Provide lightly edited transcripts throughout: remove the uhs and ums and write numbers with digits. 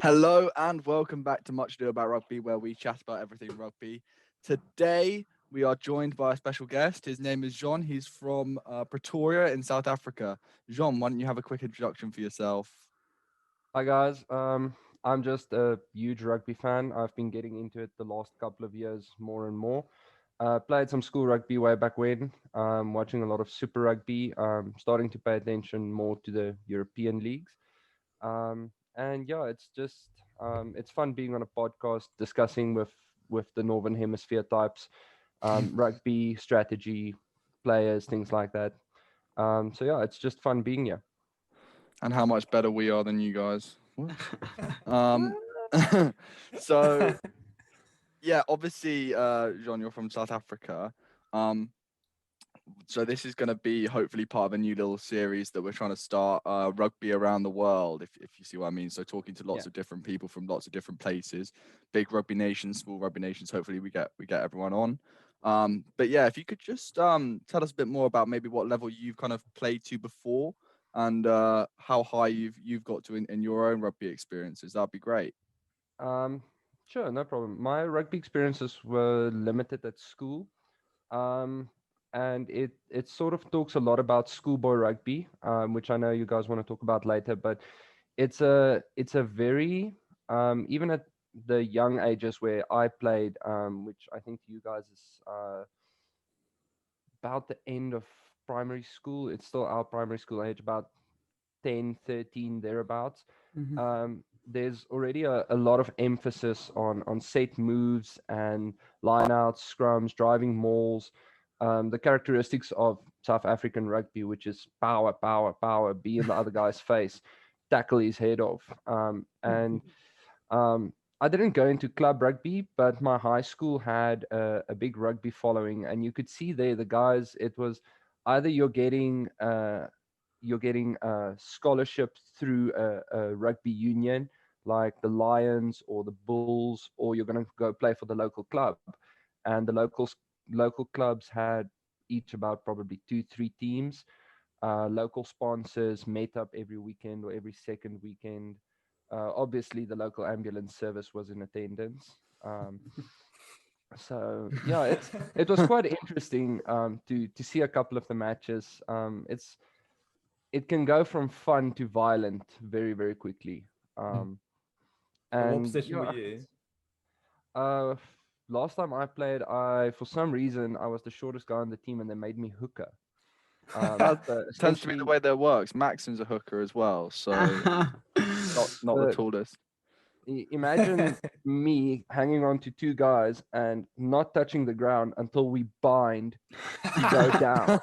Hello and welcome back to Much Ado About Rugby, where we chat about everything rugby. Today we are joined by a special guest. His name is Jean. He's from Pretoria in South Africa. Jean, why don't you have a quick introduction for yourself? Hi guys, I'm just a huge rugby fan. I've been getting into it the last couple of years more and more. Played some school rugby way back when, watching a lot of Super Rugby, starting to pay attention more to the European leagues. And yeah, it's fun being on a podcast discussing with the Northern Hemisphere types, rugby strategy, players, things like that. So yeah, it's just fun being here. And how much better we are than you guys. Um, so yeah, obviously, Jean, you're from South Africa. Um, so this is going to be hopefully part of a new little series that we're trying to start, Rugby Around the World, if you see what I mean. So talking to lots Yeah. of different people from lots of different places, big rugby nations, small rugby nations. Hopefully we get everyone on. But yeah, if you could just tell us a bit more about maybe what level you've kind of played to before and how high you've got to in your own rugby experiences, that'd be great. Um, sure, no problem. My rugby experiences were limited at school, um, and it sort of talks a lot about schoolboy rugby, which I know you guys want to talk about later. But it's a very even at the young ages where I played, which I think you guys is about the end of primary school. It's still our primary school age, about 10, 13, thereabouts. Mhm. There's already a lot of emphasis on set moves and lineouts, scrums, driving mauls, the characteristics of South African rugby, which is power, power, power, be in the other guy's face, tackle his head off. And um, I didn't go into club rugby, but my high school had a big rugby following, and you could see there the guys. It was either you're getting a scholarship through a rugby union like the Lions or the Bulls, or you're going to go play for the local club. And the local clubs had each about probably 2, 3 teams. Local sponsors met up every weekend or every second weekend. Obviously, the local ambulance service was in attendance. So yeah, it was quite interesting to see a couple of the matches. It can go from fun to violent very, very quickly. Um, And what and position were yeah, you? uh, last time I played, I for some reason I was the shortest guy on the team, and they made me hooker. That So tends to be the essentially, way that works. Maxim's a hooker as well, so not the uh, tallest. imagine me hanging on to two guys and not touching the ground until we bind to go down.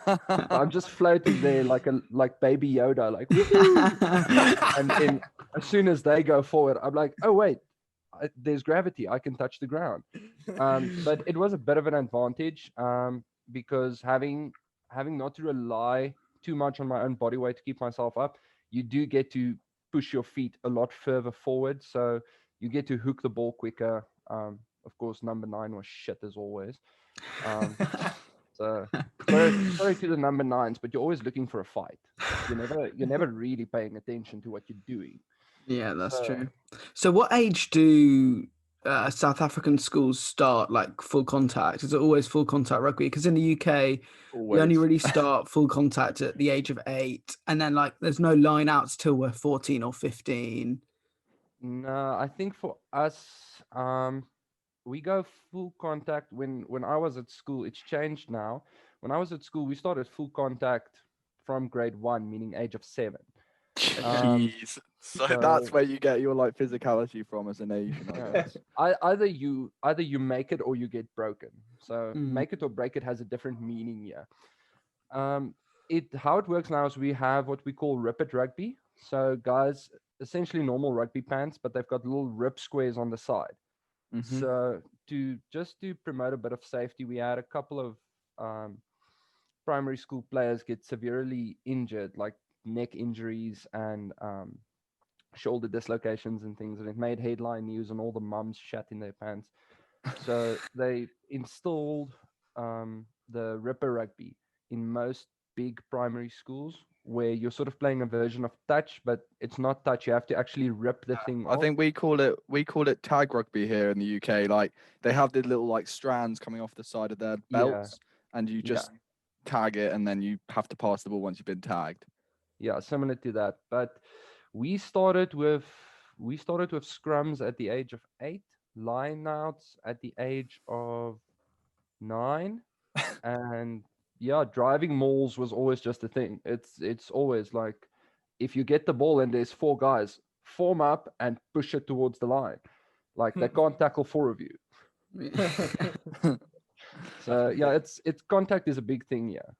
So I'm just floating there like baby Yoda, like woohoo! And then as soon as they go forward, I'm like, oh wait, there's gravity. I can touch the ground. But it was a bit of an advantage because having not to rely too much on my own body weight to keep myself up, you do get to push your feet a lot further forward, so you get to hook the ball quicker. Of course, number 9 was shit as always. Um, so sorry to the number 9s, but you're always looking for a fight. You're never really paying attention to what you're doing. Yeah, that's So true. So, what age do South African schools start like full contact? Is it always full contact rugby? Because in the UK, we only Always. really start full contact at the age of 8, and then like there's no line outs till we're 14 or 15. no, I think for us, we go full contact when I was at school. It's changed now. When I was at school, we started full contact from grade 1, meaning age of 7. Um, Jeez. So that's so where you get your like physicality from as an Asian, I yeah, guess. either you make it or you get broken. So Mm. make it or break it has a different meaning here. Um, it how it works now is we have what we call rip rugby. So guys, essentially normal rugby pants, but they've got little rip squares on the side. Hmm. So to promote a bit of safety, we had a couple of um, primary school players get severely injured, like neck injuries and shoulder dislocations and things, and it made headline news, and all the mums shat in their pants. So they installed the Ripper Rugby in most big primary schools, where you're sort of playing a version of touch, but it's not touch. You have to actually rip the thing I off. think we call it tag rugby here in the UK. Like they have the little like strands coming off the side of their Yeah, belts, and you yeah, just tag it, and then you have to pass the ball once you've been tagged. yeah, similar to that. But we started with we started with scrums at the age of 8, lineouts at the age of 9, and yeah, driving mauls was always just a thing. It's always like, if you get the ball and there's 4 guys, form up and push it towards the line. Like they can't tackle 4 of you. So yeah, it's contact is a big thing. Yeah.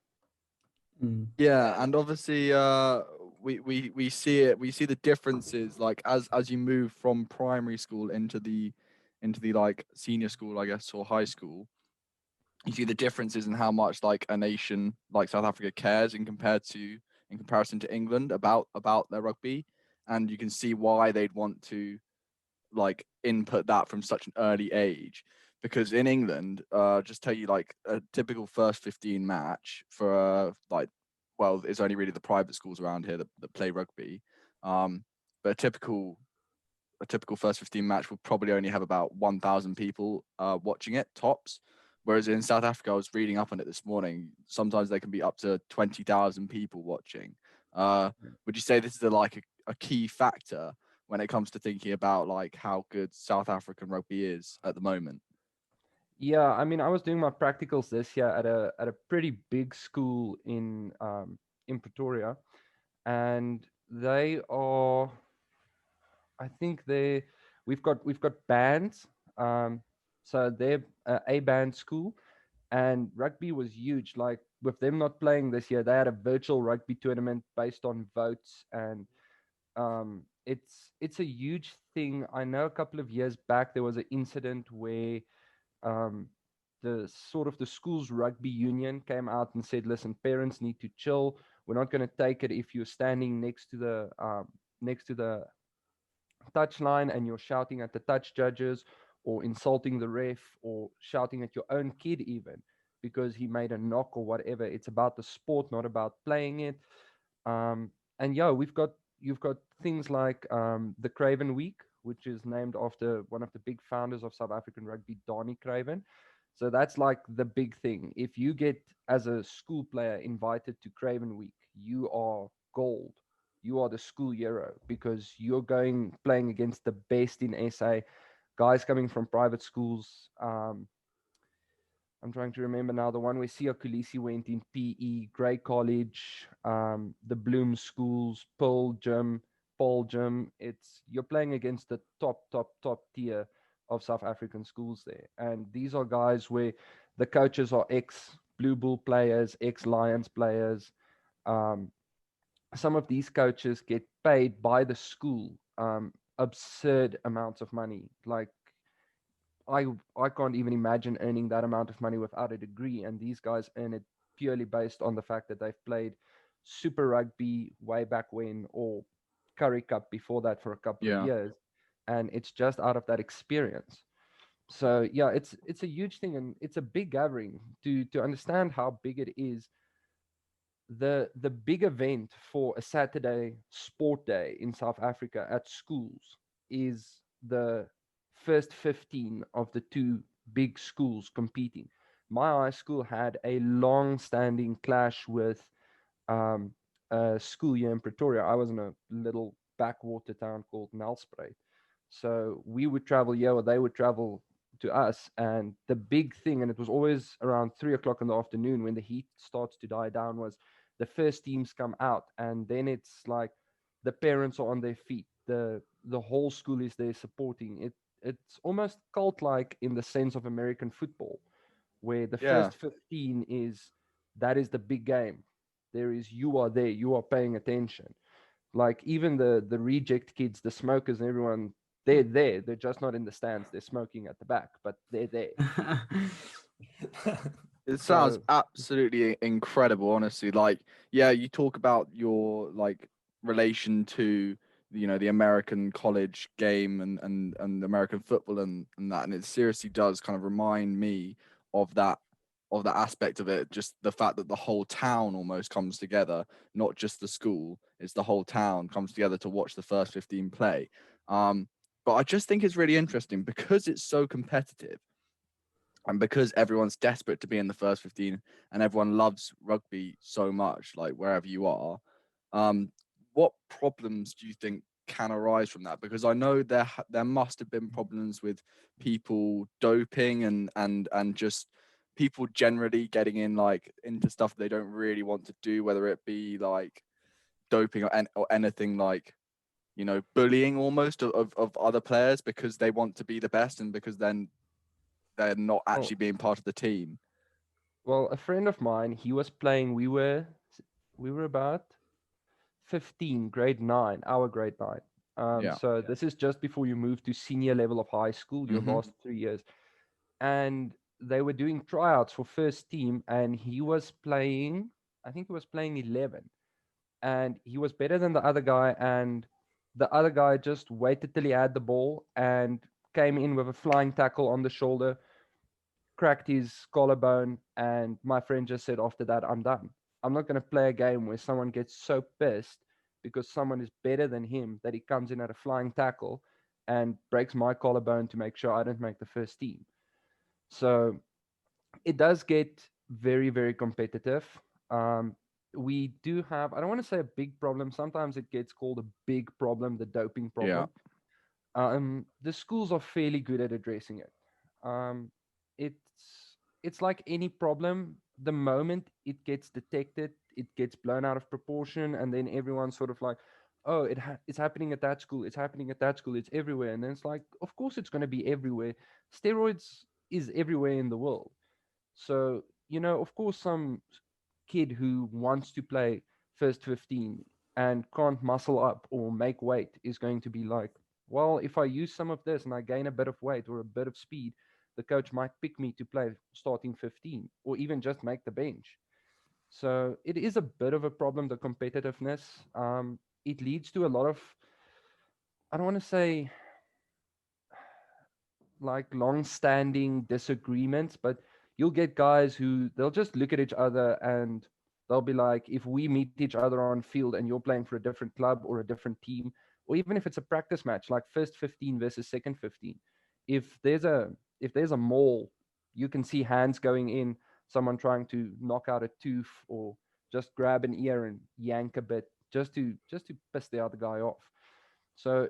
Mm. Yeah, and obviously, we see it. We see the differences, like as you move from primary school into the like senior school, I guess, or high school. You see the differences in how much like a nation like South Africa cares in comparison to England about their rugby, and you can see why they'd want to like input that from such an early age. Because in England, just tell you like a typical first 15 match for like, well, it's only really the private schools around here that play rugby. But a typical first 15 match will probably only have about 1,000 people watching it tops. Whereas in South Africa, I was reading up on it this morning. Sometimes they can be up to 20,000 people watching. Would you say this is a key factor when it comes to thinking about like how good South African rugby is at the moment? Yeah, I mean, I was doing my practicals this year at a pretty big school in Pretoria, and they are, I think they we've got bands, um, so they're a band school, and rugby was huge. Like with them not playing this year, they had a virtual rugby tournament based on votes, and it's a huge thing. I know a couple of years back there was an incident where um, the school's rugby union came out and said, "Listen, parents need to chill. We're not going to take it if you're standing next to the touch line and you're shouting at the touch judges or insulting the ref or shouting at your own kid even because he made a knock or whatever. It's about the sport, not about playing it." Um, and yeah, you've got things like the Craven Week, which is named after one of the big founders of South African rugby, Donnie Craven. So that's like the big thing. If you get as a school player invited to Craven Week, you are gold. You are the school hero because you're going playing against the best in SA, guys coming from private schools. I'm trying to remember now the one where Sia Kulisi went in PE, Grey College, the Bloom Schools, Paul Gym. It's you're playing against the top tier of South African schools there, and these are guys where the coaches are ex Blue Bull players, ex Lions players. Um, some of these coaches get paid by the school absurd amounts of money, like I I can't even imagine earning that amount of money without a degree, and these guys earn it purely based on the fact that they've played Super Rugby way back when, or Curry Cup before that for a couple of Yeah. years, and it's just out of that experience. So yeah, it's a huge thing, and it's a big gathering to understand how big it is. The big event for a Saturday sport day in South Africa at schools is the first 15 of the two big schools competing. My high school had a long standing clash with um, a school here in Pretoria. I was in a little backwater town called Nelspruit. So we would travel here, or they would travel to us. And the big thing, and it was always around 3 o'clock in the afternoon when the heat starts to die down, was the first teams come out. And then it's like the parents are on their feet. The whole school is there supporting it. It's almost cult like in the sense of American football, where the Yeah. first 15 is that is the big game. There is you are there, you are paying attention. Like even the reject kids, the smokers, and everyone, they're there. They're just not in the stands. They're smoking at the back, but they're there. It sounds So absolutely incredible, honestly. Like, yeah, you talk about your like relation to the American college game and American football and that, and it seriously does kind of remind me of that of the aspect of it, just the fact that the whole town almost comes together, not just the school, it's the whole town comes together to watch the first 15 play. But I just think it's really interesting because it's so competitive and because everyone's desperate to be in the first 15 and everyone loves rugby so much, like wherever you are. What problems do you think can arise from that? Because I know there must have been problems with people doping and just people generally getting in like into stuff they don't really want to do, whether it be like doping or anything like, you know, bullying almost of other players because they want to be the best and because then they're not actually being part of the team. Well, a friend of mine, he was playing. We were about 15, grade 9, our grade 9. Yeah. So this is just before you move to senior level of high school, your Mhm. last 3 years. And they were doing tryouts for first team, and he was playing, I think he was playing 11. And he was better than the other guy. And the other guy just waited till he had the ball and came in with a flying tackle on the shoulder, cracked his collarbone, and my friend just said after that, I'm done. I'm not going to play a game where someone gets so pissed because someone is better than him that he comes in at a flying tackle and breaks my collarbone to make sure I don't make the first team. So it does get very, very competitive. Um, we do have, I don't want to say a big problem. Sometimes it gets called a big problem, the doping Yeah. problem. The schools are fairly good at addressing it. Um, it's like any problem. The moment it gets detected, it gets blown out of proportion, and then everyone's sort of like, "Oh, it's happening at that school. It's happening at that school. It's everywhere." And then it's like, of course, it's going to be everywhere. Steroids is everywhere in the world. So of course, some kid who wants to play first 15 and can't muscle up or make weight is going to be like, well, if I use some of this and I gain a bit of weight or a bit of speed, the coach might pick me to play starting 15 or even just make the bench. So it is a bit of a problem, the competitiveness. It leads to a lot of, I don't want to say like long-standing disagreements, but you'll get guys who they'll just look at each other and they'll be like, if we meet each other on field and you're playing for a different club or a different team, or even if it's a practice match, like first 15 versus second 15, if there's a maul, you can see hands going in, someone trying to knock out a tooth or just grab an ear and yank a bit just to piss the other guy off. So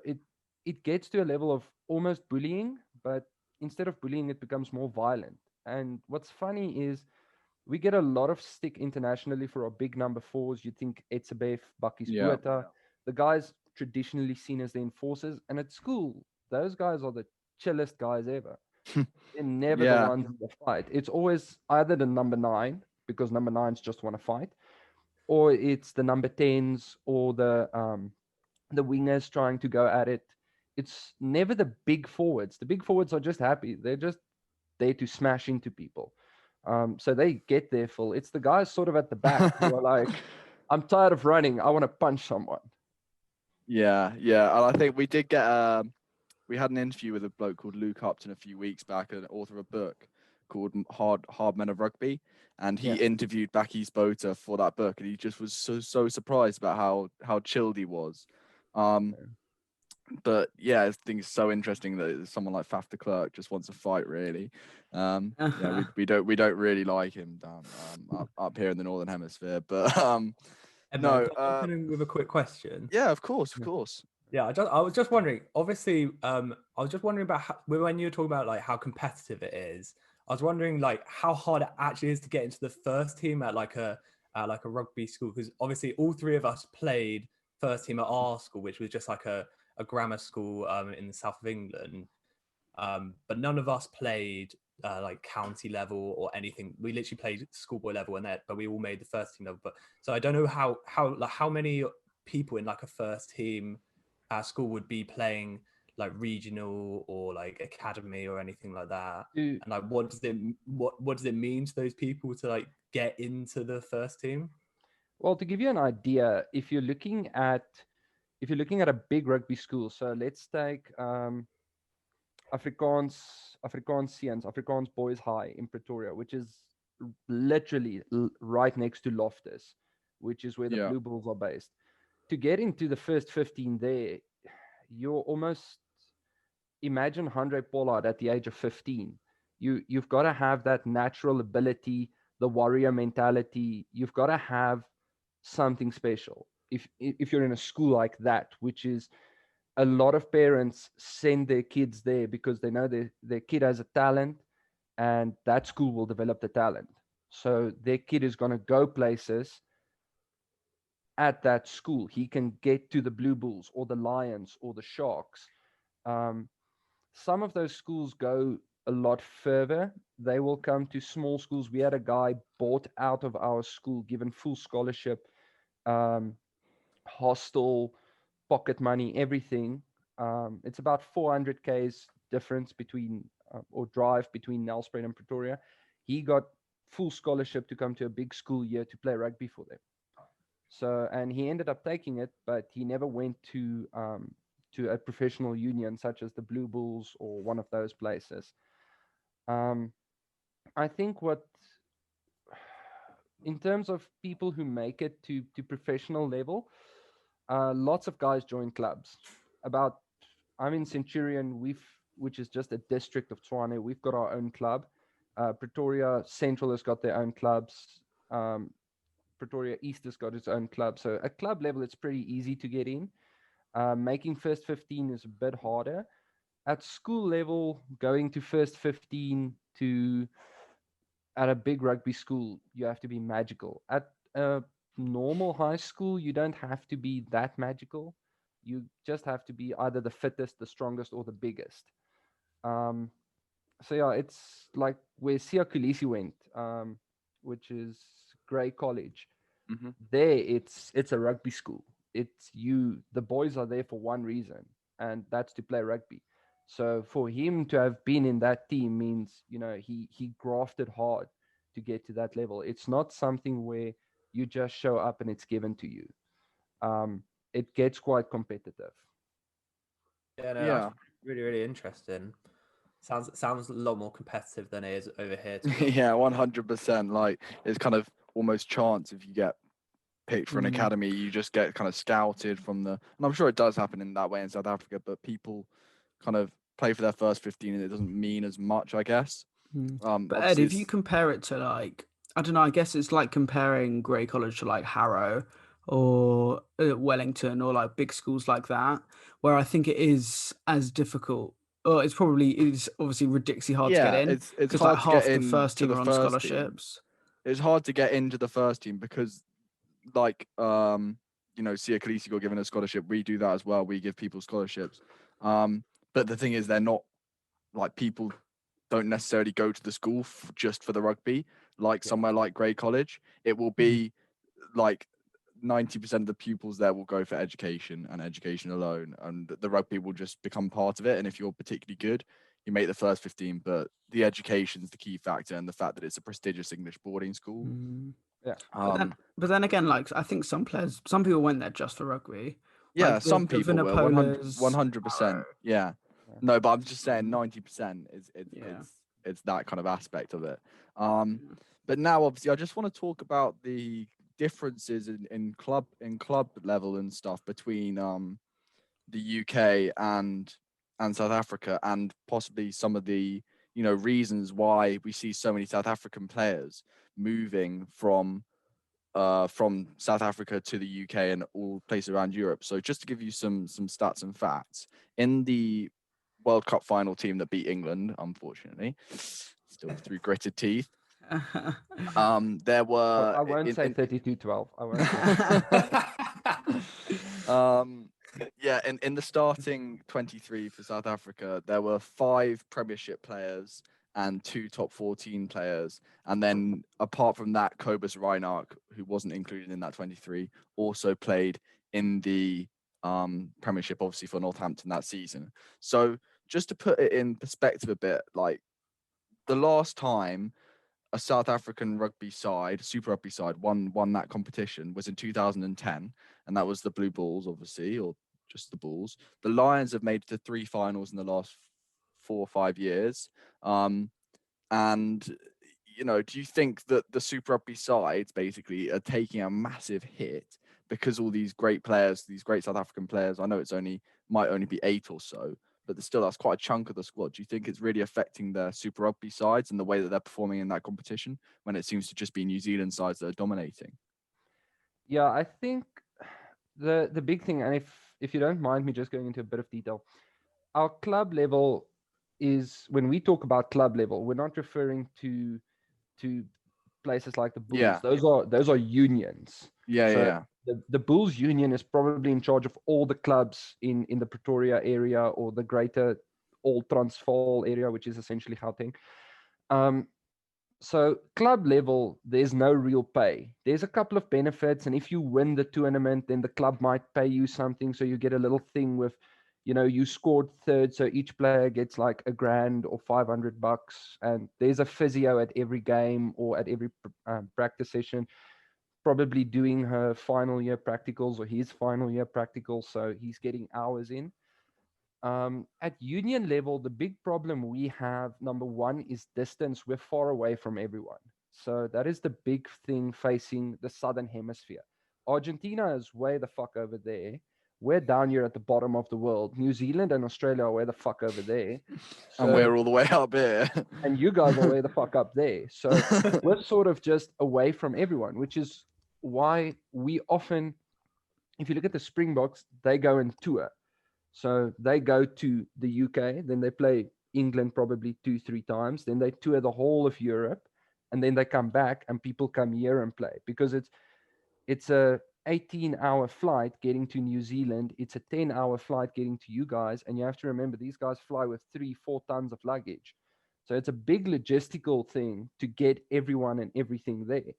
it gets to a level of almost bullying, but instead of bullying, it becomes more violent. And what's funny is we get a lot of stick internationally for our big number fours. You think Etzebeth, Bakis Yeah. Bueta, the guys traditionally seen as the enforcers. And at school, those guys are the chillest guys ever. They're never the Yeah. ones in the fight. It's always either the number 9, because number 9s just want to fight, or it's the number 10s or the wingers trying to go at it. It's never the big forwards. The big forwards are just happy. They're just there to smash into people. So they get their full. It's the guys sort of at the back who are like, I'm tired of running. I want to punch someone. Yeah, yeah. And I think we did get we had an interview with a bloke called Luke Upton a few weeks back, an author of a book called Hard Men of Rugby, and he Yeah. interviewed Bakis Bota for that book, and he just was so surprised about how chilled he was. Um, but yeah, I think it's so interesting that someone like Faf de Klerk just wants to fight. Really, yeah, we don't really like him down up here in the Northern Hemisphere, but Emma, no, can I jump in with a quick question? yeah, of course, of course. Yeah, I was just wondering. Obviously, I was just wondering about when you were talking about like how competitive it is. I was wondering like how hard it actually is to get into the first team at like a rugby school, because obviously all three of us played first team at our school, which was just like a grammar school in the south of England. But none of us played like county level or anything. We literally played schoolboy level and that, but we all made the first team level. But so I don't know how many people in like a first team at school would be playing like regional or like academy or anything like that. And like what does it mean to those people to like get into the first team? Well, to give you an idea, if you're looking at a big rugby school, so let's take Afrikaans Boys High in Pretoria, which is literally right next to Loftus, which is where the Yeah. Blue Bulls are based. To get into the first 15 there, you're almost, imagine Andre Pollard at the age of 15. You've got to have that natural ability, the warrior mentality. You've got to have something special. If you're in a school like that, which is, a lot of parents send their kids there because they know their kid has a talent, and that school will develop the talent. So their kid is going to go places at that school. He can get to the Blue Bulls or the Lions or the Sharks. Some of those schools go a lot further. They will come to small schools. We had a guy bought out of our school, given full scholarship, hostel, pocket money, everything. It's about 400 k's difference between or drive between Nelspruit and Pretoria. He got full scholarship to come to a big school here to play rugby for them. So, and he ended up taking it, but he never went to a professional union such as the Blue Bulls or one of those places. I think what, in terms of people who make it to professional level, lots of guys join clubs. I'm in Centurion, which is just a district of Tshwane. We've got our own club. Pretoria Central has got their own clubs. Pretoria East has got its own club. So at club level, it's pretty easy to get in. Making first 15 is a bit harder. At school level, going to first 15 at a big rugby school, you have to be magical. At a normal high school, you don't have to be that magical. You just have to be either the fittest, the strongest, or the biggest. So yeah, it's like where Sia Kulisi went, which is Grey College. Mm-hmm. There, it's a rugby school. The boys are there for one reason, and that's to play rugby. So for him to have been in that team means, he grafted hard to get to that level. It's not something where you just show up and it's given to you. It gets quite competitive. Yeah, no, Yeah. that's really, really interesting. Sounds a lot more competitive than it is over here. To be Yeah, 100%. Like, it's kind of almost chance if you get picked for an academy, you just get kind of scouted from the, and I'm sure it does happen in that way in South Africa, but people kind of play for their first 15 and it doesn't mean as much, I guess. But Ed, if you compare it to, like, I don't know, I guess it's like comparing Grey College to like Harrow or Wellington or like big schools like that, where I think it is as difficult. Or it's obviously ridiculously hard to get in. it's because hard like to get half the in first to team the are on first team. scholarships. It's hard to get into the first team because, like, Sia Khaleesi got given a scholarship. We do that as well. We give people scholarships. But the thing is, they're not, like, people don't necessarily go to the school just for the rugby. Like somewhere like Grey College, it will be like 90% of the pupils there will go for education and education alone, and the rugby will just become part of it. And if you're particularly good, you make the first 15, but the education's the key factor, and the fact that it's a prestigious English boarding school. Yeah. But then again, like, I think some people went there just for rugby. Yeah, Like some people will. 100%. Yeah. No, but I'm just saying 90% it's that kind of aspect of it. But now obviously I just want to talk about the differences in club level and stuff between the UK and South Africa, and possibly some of the reasons why we see so many South African players moving from South Africa to the UK and all places around Europe. So just to give you some stats and facts, in the World Cup final team that beat England, unfortunately, still through gritted teeth, there were I won't say 32-12. I won't. In the starting 23 for South Africa, there were 5 Premiership players and 2 top 14 players. And then apart from that, Cobus Reinark, who wasn't included in that 23, also played in the Premiership, obviously for Northampton that season. So just to put it in perspective a bit, like the last time a South African rugby side, Super Rugby side, won that competition was in 2010, and that was the Blue Bulls, obviously, or just the Bulls. The Lions have made it to 3 finals in the last 4 or 5 years, and do you think that the Super Rugby sides basically are taking a massive hit because all these great players, these great South African players, I know might only be 8 or so, but that's quite a chunk of the squad. Do you think it's really affecting the Super Rugby sides and the way that they're performing in that competition when it seems to just be New Zealand sides that are dominating? Yeah, I think the big thing, and if you don't mind me just going into a bit of detail, our club level is, when we talk about club level, we're not referring to places like the Bulls. Yeah. Those are unions. Yeah, So yeah. the Bulls union is probably in charge of all the clubs in the Pretoria area or the greater All Transvaal area, which is essentially Gauteng. So club level, there's no real pay. There's a couple of benefits, and if you win the tournament, then the club might pay you something. So you get a little thing with, you scored third, so each player gets like $1,000 or $500, and there's a physio at every game or at every practice session, probably doing her final year practicals or his final year practicals, so he's getting hours in. At union level, the big problem we have, number one, is distance. We're far away from everyone. So that is the big thing facing the Southern Hemisphere. Argentina is way the fuck over there. We're down here at the bottom of the world. New Zealand and Australia are way the fuck over there. So, And we're all the way up here. and you guys are way the fuck up there. So we're sort of just away from everyone, which is why we often, if you look at the Springboks, they go and tour. So they go to the UK, then they play England probably 2-3 times, then they tour the whole of Europe, and then they come back and people come here and play, because it's a 18-hour flight getting to New Zealand, it's a 10-hour flight getting to you guys, and you have to remember these guys fly with 3-4 tons of luggage. So it's a big logistical thing to get everyone and everything there.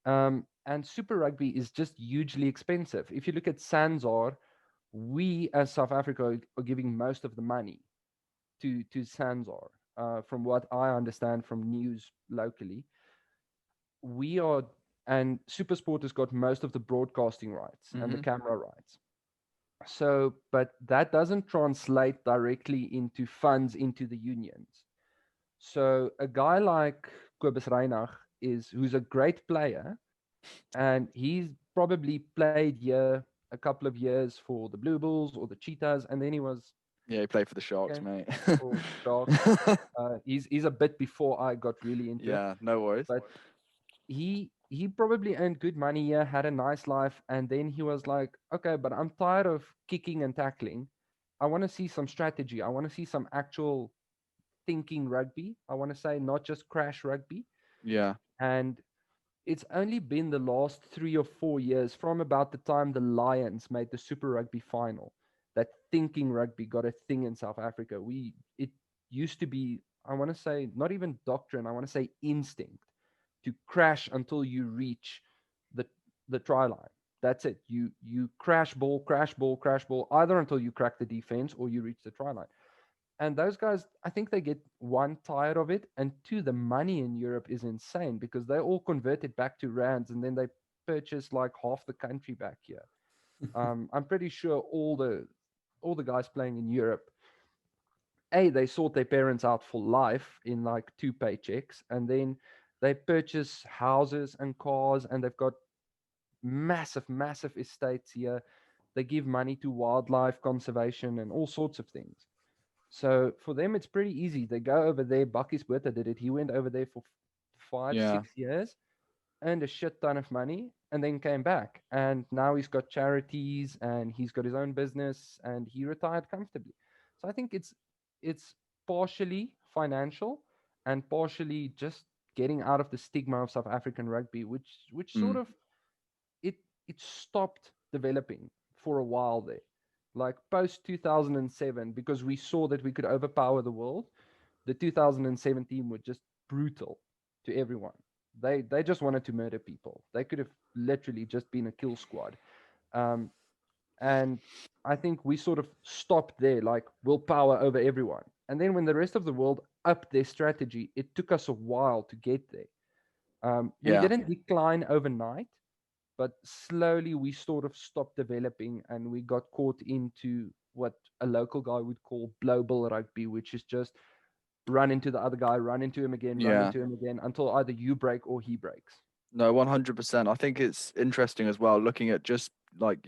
And Super Rugby is just hugely expensive. If you look at Sanzar, we as South Africa are giving most of the money to Sanzar. From what I understand from news locally, we are, and SuperSport has got most of the broadcasting rights and the camera rights. So, but that doesn't translate directly into funds into the unions. So a guy like Kobus Reinach who's a great player, and he's probably played here a couple of years for the Blue Bulls or the Cheetahs, and then he was Yeah, he played for the Sharks, mate. for Sharks. He's a bit before I got really into it. Yeah, no worries. But he probably earned good money here, had a nice life, and then he was like, okay, but I'm tired of kicking and tackling. I want to see some strategy. I want to see some actual thinking rugby. I want to say not just crash rugby. Yeah. And it's only been the last 3 or 4 years, from about the time the Lions made the Super Rugby final, that thinking rugby got a thing in South Africa. It used to be, I want to say, not even doctrine, I want to say instinct, to crash until you reach the try line. That's it. You crash ball, either until you crack the defense or you reach the try line. And those guys, I think they get, one, tired of it, and two, the money in Europe is insane because they all converted back to rands, and then they purchase like half the country back here. I'm pretty sure all the guys playing in Europe, they sort their parents out for life in like 2 paychecks, and then they purchase houses and cars, and they've got massive estates here. They give money to wildlife conservation and all sorts of things. So for them, it's pretty easy. They go over there. Bucky's Bertha did it. He went over there for 5-6 years, earned a shit ton of money, and then came back. And now he's got charities and he's got his own business, and he retired comfortably. So I think it's partially financial and partially just getting out of the stigma of South African rugby, which sort of it stopped developing for a while there. Like post 2007, because we saw that we could overpower the world, the 2017 were just brutal to everyone. They just wanted to murder people. They could have literally just been a kill squad. And I think we sort of stopped there, like willpower over everyone. And then when the rest of the world upped their strategy, it took us a while to get there. We didn't decline overnight, but slowly we sort of stopped developing, and we got caught into what a local guy would call global rugby, which is just run into the other guy, run into him again, run into him again, until either you break or he breaks. No, 100%. I think it's interesting as well, looking at just like,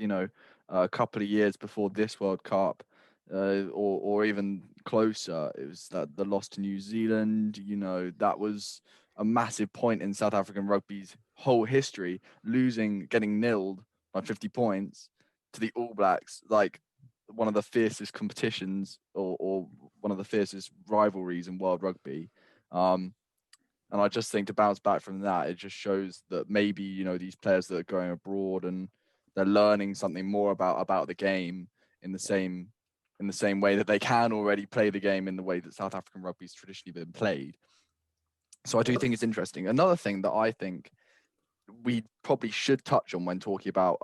a couple of years before this World Cup, or even closer, it was that the loss to New Zealand. That was a massive point in South African rugby's whole history, getting nilled by 50 points to the All Blacks, like one of the fiercest competitions or one of the fiercest rivalries in world rugby. And I just think to bounce back from that, it just shows that maybe, these players that are going abroad and they're learning something more about the game in the same way that they can already play the game in the way that South African rugby's traditionally been played. So I do think it's interesting. Another thing that I think we probably should touch on when talking about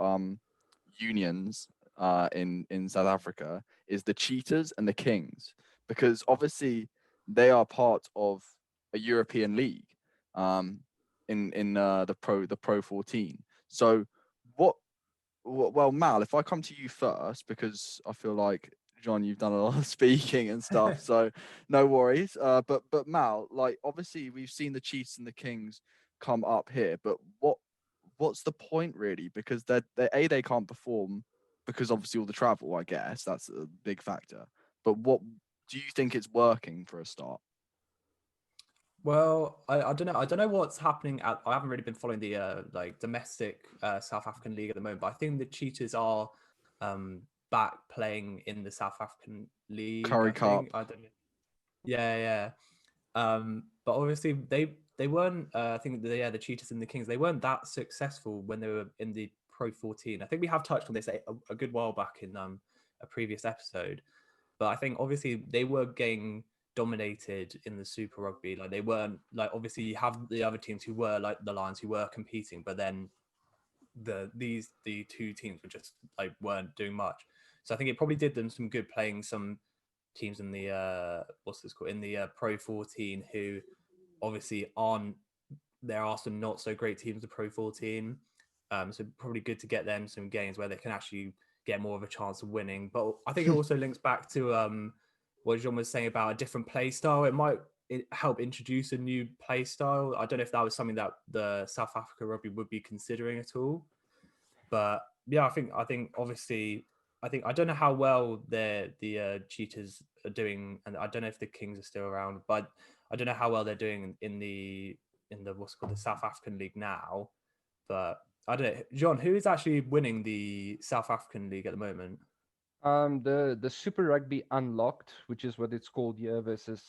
unions in South Africa is the Cheetahs and the Kings, because obviously they are part of a European league in the Pro 14. So well, Mal, if I come to you first, because I feel like, John, you've done a lot of speaking and stuff, so no worries. But Mal, like, obviously we've seen the Chiefs and the Kings come up here, but what's the point really? Because they can't perform because obviously all the travel, I guess that's a big factor. But what do you think it's working for a start? Well, I don't know. I don't know what's happening. I haven't really been following the domestic South African league at the moment, but I think the Cheetahs are back playing in the South African league. Curry Cup. I don't know. Yeah. But obviously they weren't. I think the Cheetahs and the Kings, they weren't that successful when they were in the Pro 14. I think we have touched on this a good while back in a previous episode. But I think obviously they were getting dominated in the Super Rugby. Like, they weren't, like, obviously you have the other teams who were like the Lions who were competing, but then the two teams were just like weren't doing much. So I think it probably did them some good playing some teams in the in the Pro 14 who obviously there are some not so great teams in Pro 14. So probably good to get them some games where they can actually get more of a chance of winning. But I think it also links back to what John was saying about a different play style. It might help introduce a new play style. I don't know if that was something that the South Africa rugby would be considering at all. But yeah, I think obviously, I don't know how well the Cheetahs are doing, and I don't know if the Kings are still around, but I don't know how well they're doing in the what's called the South African League now. But I don't know, John, who is actually winning the South African League at the moment? The Super Rugby Unlocked, which is what it's called here, versus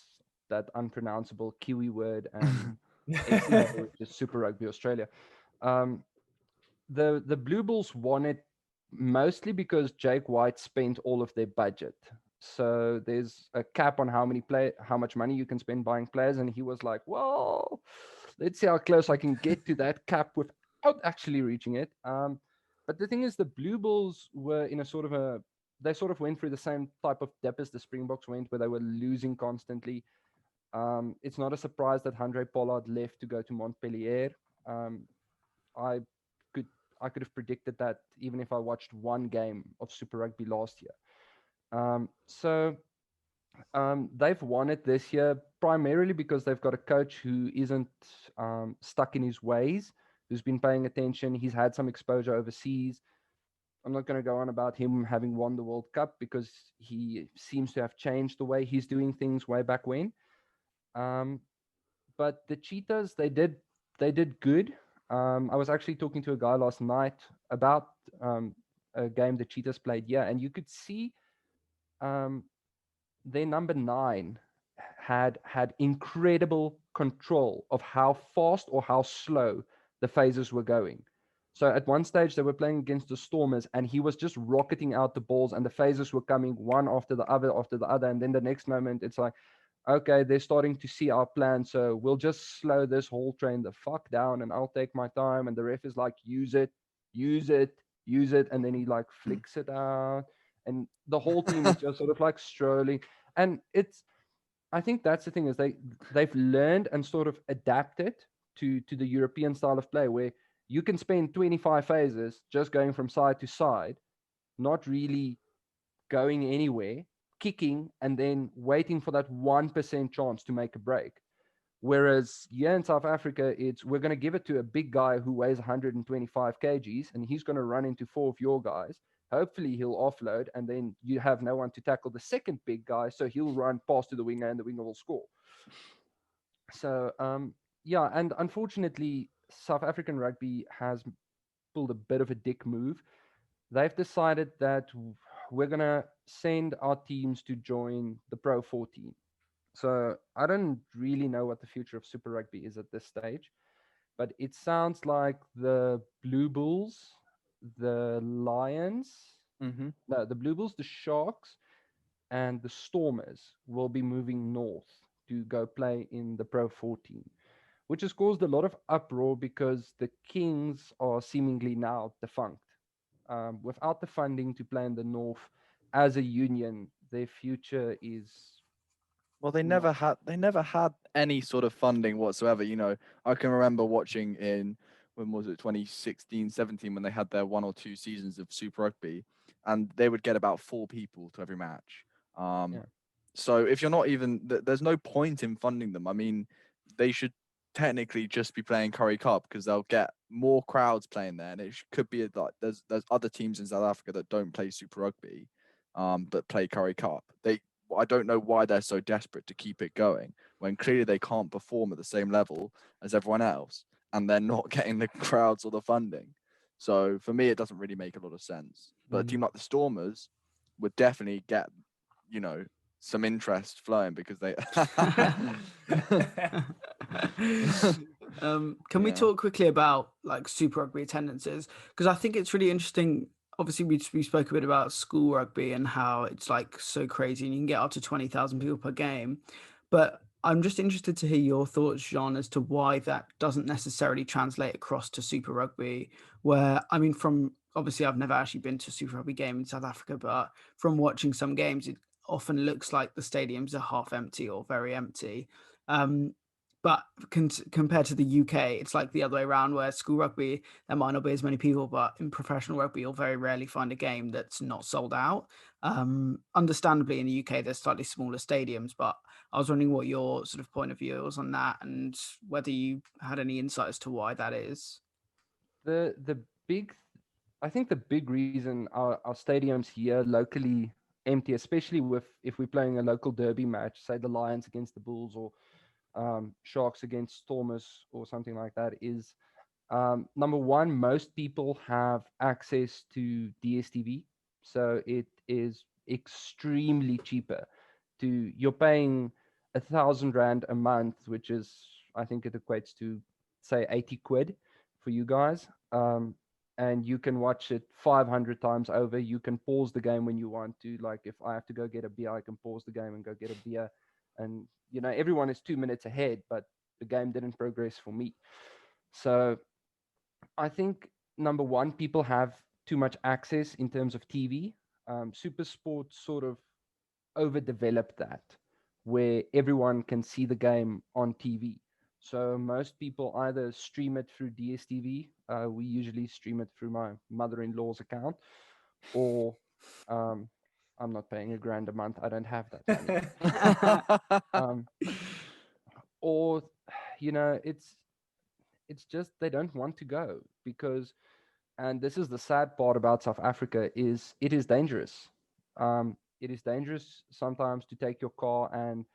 that unpronounceable Kiwi word, and SEA, which is Super Rugby Australia. The Blue Bulls won it mostly because Jake White spent all of their budget. So there's a cap on how much money you can spend buying players, and he was like, "Well, let's see how close I can get to that cap without actually reaching it." But the thing is, the Blue Bulls were in they sort of went through the same type of dip as the Springboks went, where they were losing constantly. It's not a surprise that Handré Pollard left to go to Montpellier. I could have predicted that even if I watched one game of Super Rugby last year. They've won it this year primarily because they've got a coach who isn't stuck in his ways, who's been paying attention. He's had some exposure overseas. I'm not going to go on about him having won the World Cup because he seems to have changed the way he's doing things way back when. But the Cheetahs, they did good. I was actually talking to a guy last night about a game the Cheetahs played. Yeah, and you could see their number 9 had incredible control of how fast or how slow the phases were going. So at one stage they were playing against the Stormers, and he was just rocketing out the balls, and the phases were coming one after the other, and then the next moment it's like, okay, they're starting to see our plan, so we'll just slow this whole train the fuck down, and I'll take my time. And the ref is like, use it, and then he like flicks it out, and the whole team is just sort of like strolling. And I think that's the thing, is they've learned and sort of adapted to the European style of play, where you can spend 25 phases just going from side to side, not really going anywhere, kicking and then waiting for that 1% chance to make a break. Whereas here in South Africa, it's we're going to give it to a big guy who weighs 125 kgs and he's going to run into 4 of your guys. Hopefully he'll offload and then you have no one to tackle the second big guy. So he'll run past to the winger and the winger will score. So, yeah, and unfortunately, South African rugby has pulled a bit of a dick move. They've decided that we're going to send our teams to join the Pro 14. So I don't really know what the future of Super Rugby is at this stage, but it sounds like the Blue Bulls, the Lions, no, the Blue Bulls, the Sharks, and the Stormers will be moving north to go play in the Pro 14, which has caused a lot of uproar because the Kings are seemingly now defunct. Without the funding to play in the north as a union, their future is Well, they never had any sort of funding whatsoever. You know, I can remember watching in when was it 2016, 17 when they had their 1 or 2 seasons of Super Rugby, and they would get about 4 people to every match. Yeah. So if you're not even, there's no point in funding them. I mean, they should technically just be playing Curry Cup because they'll get more crowds playing there, and it could be like there's other teams in South Africa that don't play Super Rugby, but play Curry Cup. I don't know why they're so desperate to keep it going when clearly they can't perform at the same level as everyone else and they're not getting the crowds or the funding. So for me, it doesn't really make a lot of sense. But a team like the Stormers would definitely get, you know, some interest flowing because they. Can we talk quickly about like Super Rugby attendances? Because I think it's really interesting. Obviously, we spoke a bit about school rugby and how it's like so crazy and you can get up to 20,000 people per game. But I'm just interested to hear your thoughts, Jean, as to why that doesn't necessarily translate across to Super Rugby. Where, I mean, from obviously, I've never actually been to a Super Rugby game in South Africa, but from watching some games, it often looks like the stadiums are half empty or very empty. But compared to the UK, it's like the other way around where school rugby, there might not be as many people, but in professional rugby, you'll very rarely find a game that's not sold out. Understandably, in the UK, there's slightly smaller stadiums, but I was wondering what your sort of point of view was on that and whether you had any insight as to why that is. I think the big reason our stadiums here locally empty, especially if we're playing a local derby match, say the Lions against the Bulls or Sharks against Stormers or something like that, is number one, most people have access to DSTV, so it is extremely cheaper. You're paying 1,000 rand a month, which is, I think it equates to say 80 quid for you guys. And you can watch it 500 times over. You can pause the game when you want to. Like if I have to go get a beer, I can pause the game and go get a beer. And, you know, everyone is 2 minutes ahead, but the game didn't progress for me. So I think, number one, people have too much access in terms of TV. Super Sport sort of overdeveloped that, where everyone can see the game on TV. So most people either stream it through DSTV. We usually stream it through my mother-in-law's account, or I'm not paying £1,000 a month. I don't have that money. Or, you know, it's just they don't want to go because, and this is the sad part about South Africa, is it is dangerous. It is dangerous sometimes to take your car and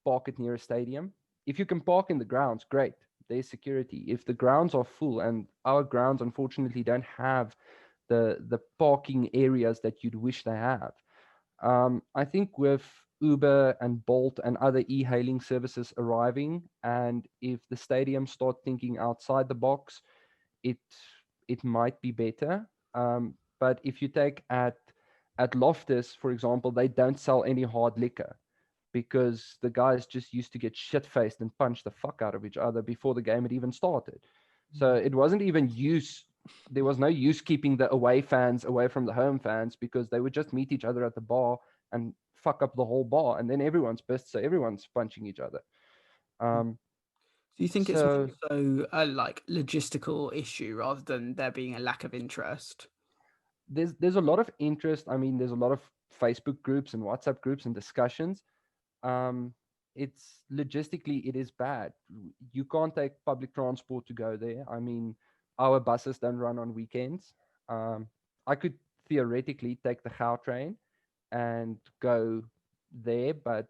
park it near a stadium. If you can park in the grounds, great. There's security. If the grounds are full, and our grounds unfortunately don't have the parking areas that you'd wish they have. I think with Uber and Bolt and other e-hailing services arriving, and if the stadiums start thinking outside the box, it might be better. But if you take at Loftus, for example, they don't sell any hard liquor because the guys just used to get shit-faced and punch the fuck out of each other before the game had even started. So it wasn't even there was no use keeping the away fans away from the home fans because they would just meet each other at the bar and fuck up the whole bar, and then everyone's pissed, so everyone's punching each other. Do you think it's more so a like logistical issue rather than there being a lack of interest? There's a lot of interest. I mean, there's a lot of Facebook groups and WhatsApp groups and discussions. It's logistically, it is bad. You can't take public transport to go there. I mean, our buses don't run on weekends. I could theoretically take the Gau train and go there, but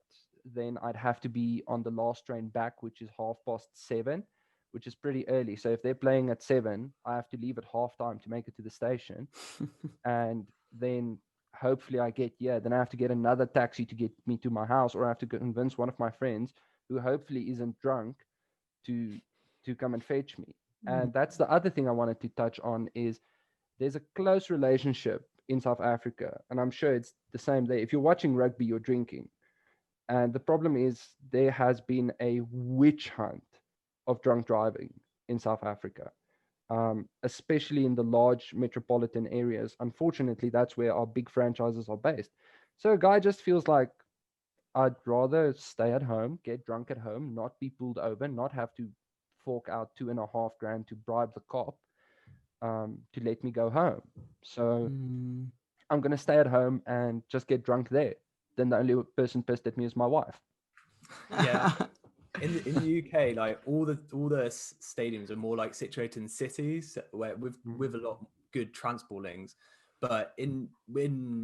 then I'd have to be on the last train back, which is 7:30, which is pretty early. So if they're playing at 7, I have to leave at halftime to make it to the station. And then hopefully I get, then I have to get another taxi to get me to my house, or I have to convince one of my friends who hopefully isn't drunk to come and fetch me. And that's the other thing I wanted to touch on is there's a close relationship in South Africa, and I'm sure it's the same there. If you're watching rugby, you're drinking. And the problem is there has been a witch hunt of drunk driving in South Africa, especially in the large metropolitan areas. Unfortunately, that's where our big franchises are based. So a guy just feels like, I'd rather stay at home, get drunk at home, not be pulled over, not have to fork out $2,500 to bribe the cop to let me go home. So I'm going to stay at home and just get drunk there. Then the only person pissed at me is my wife. Yeah. In the UK, like all the stadiums are more like situated in cities where with a lot of good transport links. But in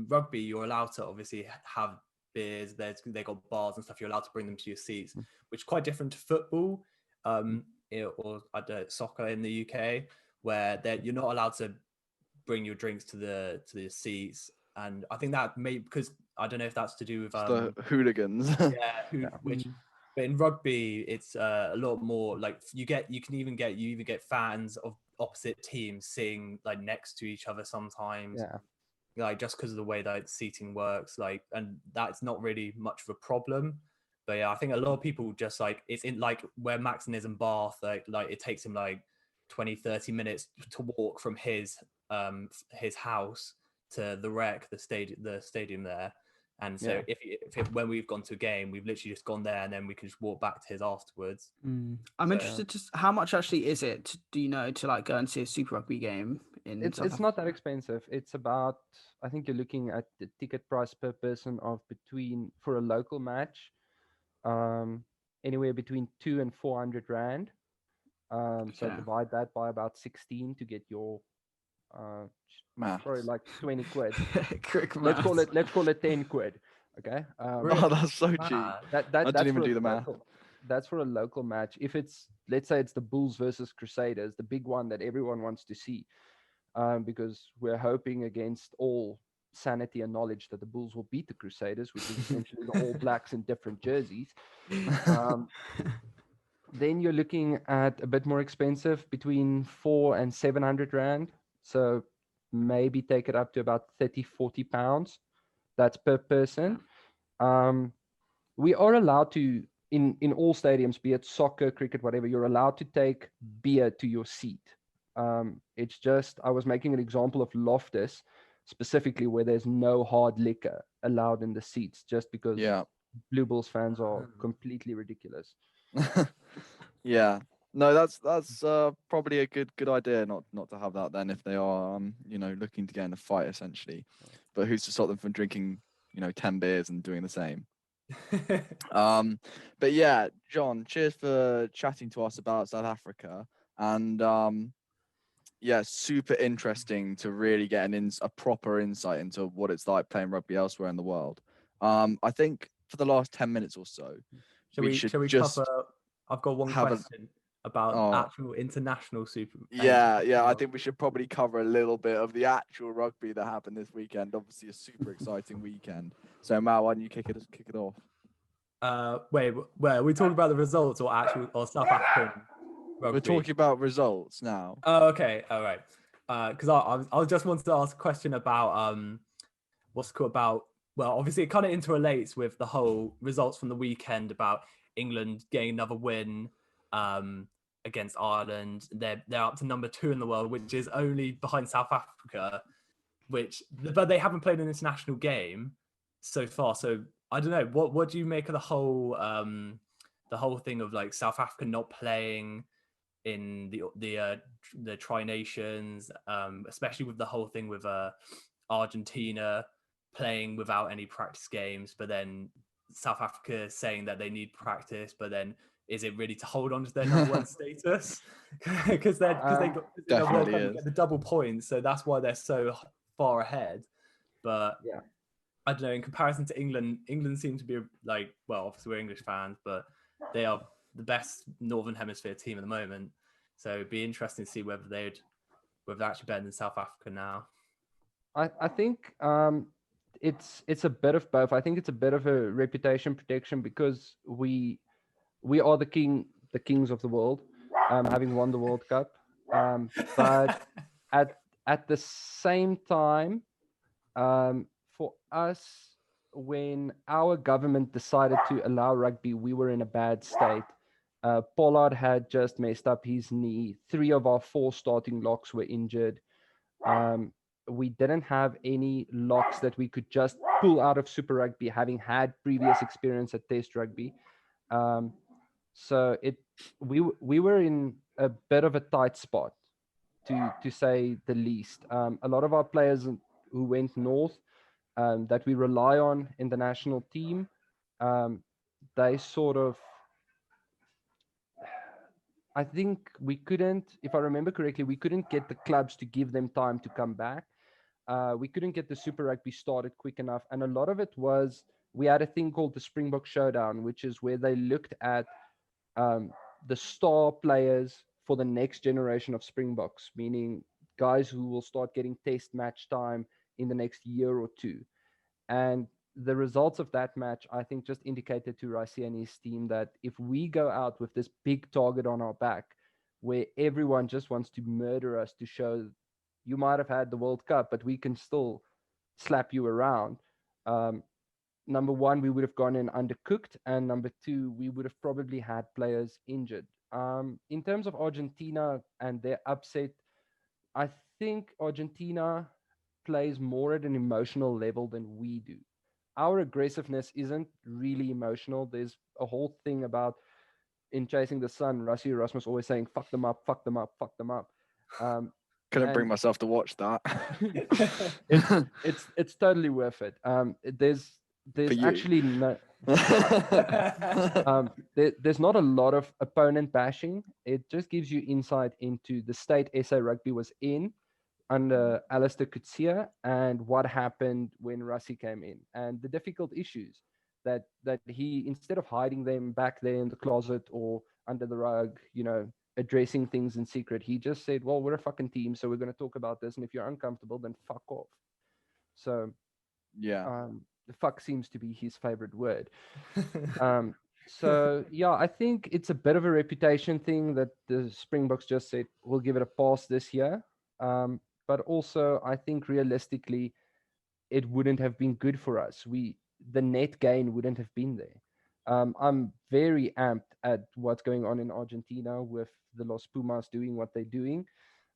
rugby, you're allowed to obviously have beers. They got bars and stuff. You're allowed to bring them to your seats, which is quite different to football or soccer in the UK, where you're not allowed to bring your drinks to the seats. And I think that because I don't know if that's to do with the hooligans. But in rugby, it's a lot more like you even get fans of opposite teams sitting like next to each other sometimes. Yeah. Like just because of the way that seating works, like, and that's not really much of a problem. But yeah, I think a lot of people just like it's in like where Maxon is in Bath, like it takes him like 20-30 minutes to walk from his house to the rec, the stadium there. And so if when we've gone to a game, we've literally just gone there and then we can just walk back to his afterwards. I'm interested to how much actually is it, do you know, to like go and see a Super Rugby game in it's not that expensive. It's about, I think you're looking at the ticket price per person of for a local match, anywhere between 200 and 400 rand. So divide that by about 16 to get your probably like 20 quid. let's call it 10 quid. Okay. Oh, that's so cheap. I didn't even do the math. That's for a local match. If it's, let's say it's the Bulls versus Crusaders, the big one that everyone wants to see, because we're hoping against all sanity and knowledge that the Bulls will beat the Crusaders, which is essentially the All Blacks in different jerseys. Then you're looking at a bit more expensive, between 400 and 700 rand. So maybe take it up to about 30-40 pounds. That's per person. We are allowed to, in all stadiums, be it soccer, cricket, whatever, you're allowed to take beer to your seat. It's just, I was making an example of Loftus, specifically where there's no hard liquor allowed in the seats, just because Blue Bulls fans are completely ridiculous. Yeah, no, that's probably a good idea not to have that then, if they are looking to get in a fight essentially. But who's to stop them from drinking 10 beers and doing the same? But yeah, John, cheers for chatting to us about South Africa, and super interesting to really get a proper insight into what it's like playing rugby elsewhere in the world. I think for the last 10 minutes or so, shall we just cover? I've got one question about actual international Super. I think we should probably cover a little bit of the actual rugby that happened this weekend. Obviously, a super exciting weekend. So, Mal, why don't you kick it off? Wait, are we talking about the results or South African rugby? We're talking about results now. Oh, okay, all right. Because I just wanted to ask a question about well, obviously it kind of interrelates with the whole results from the weekend about England getting another win against Ireland. They're up to number 2 in the world, which is only behind South Africa, but they haven't played an international game so far. So I don't know. What do you make of the whole thing of like South Africa not playing in the Tri Nations, especially with the whole thing with Argentina playing without any practice games, but then South Africa saying that they need practice, but then is it really to hold on to their number one status? Because they got in the World Cup, you get the double points, so that's why they're so far ahead. But Yeah, I don't know. In comparison to England, England seem to be like, well, obviously we're English fans, but they are the best Northern Hemisphere team at the moment. So it'd be interesting to see whether they're actually better than South Africa now. I think it's a bit of both. I think it's a bit of a reputation protection because we are the kings of the world, having won the World Cup. But at the same time, for us, when our government decided to allow rugby, we were in a bad state. Pollard had just messed up his knee. 3 of our 4 starting locks were injured. We didn't have any locks that we could just pull out of Super Rugby, having had previous experience at Test Rugby. So we were in a bit of a tight spot, to say the least. A lot of our players who went north, that we rely on in the national team, they sort of, I think we couldn't, if I remember correctly, we couldn't get the clubs to give them time to come back. We couldn't get the Super Rugby started quick enough. And a lot of it was, we had a thing called the Springbok Showdown, which is where they looked at the star players for the next generation of Springboks, meaning guys who will start getting test match time in the next year or two. And the results of that match, I think, just indicated to Rassie and his team that if we go out with this big target on our back, where everyone just wants to murder us to show you might have had the World Cup, but we can still slap you around. Number one, we would have gone in undercooked, and number two, we would have probably had players injured. In terms of Argentina and their upset, I think Argentina plays more at an emotional level than we do. Our aggressiveness isn't really emotional. There's a whole thing about, in Chasing the Sun, Rassie Erasmus always saying, fuck them up, fuck them up, fuck them up. Couldn't bring myself to watch that. it's totally worth it. There's actually no there's not a lot of opponent bashing. It just gives you insight into the state SA Rugby was in under Alistair Coetzee and what happened when Rassie came in, and the difficult issues that he, instead of hiding them back there in the closet or under the rug, addressing things in secret, he just said, well, we're a fucking team, so we're going to talk about this, and if you're uncomfortable, then fuck off. So yeah, the fuck seems to be his favorite word. So yeah, I think it's a bit of a reputation thing that the Springboks just said, we'll give it a pass this year. But also, I think realistically, it wouldn't have been good for us. The net gain wouldn't have been there. I'm very amped at what's going on in Argentina with the Los Pumas doing what they're doing.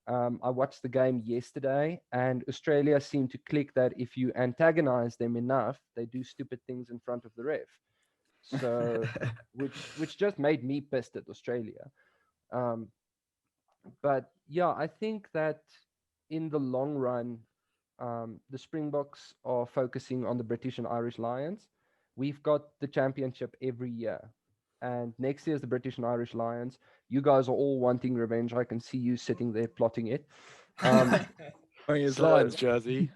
I watched the game yesterday, and Australia seemed to click that if you antagonize them enough, they do stupid things in front of the ref. So, which just made me pissed at Australia. But yeah, I think that in the long run, the Springboks are focusing on the British and Irish Lions. We've got the championship every year. And next year is the British and Irish Lions. You guys are all wanting revenge. I can see you sitting there plotting it. Wearing his Lions jersey.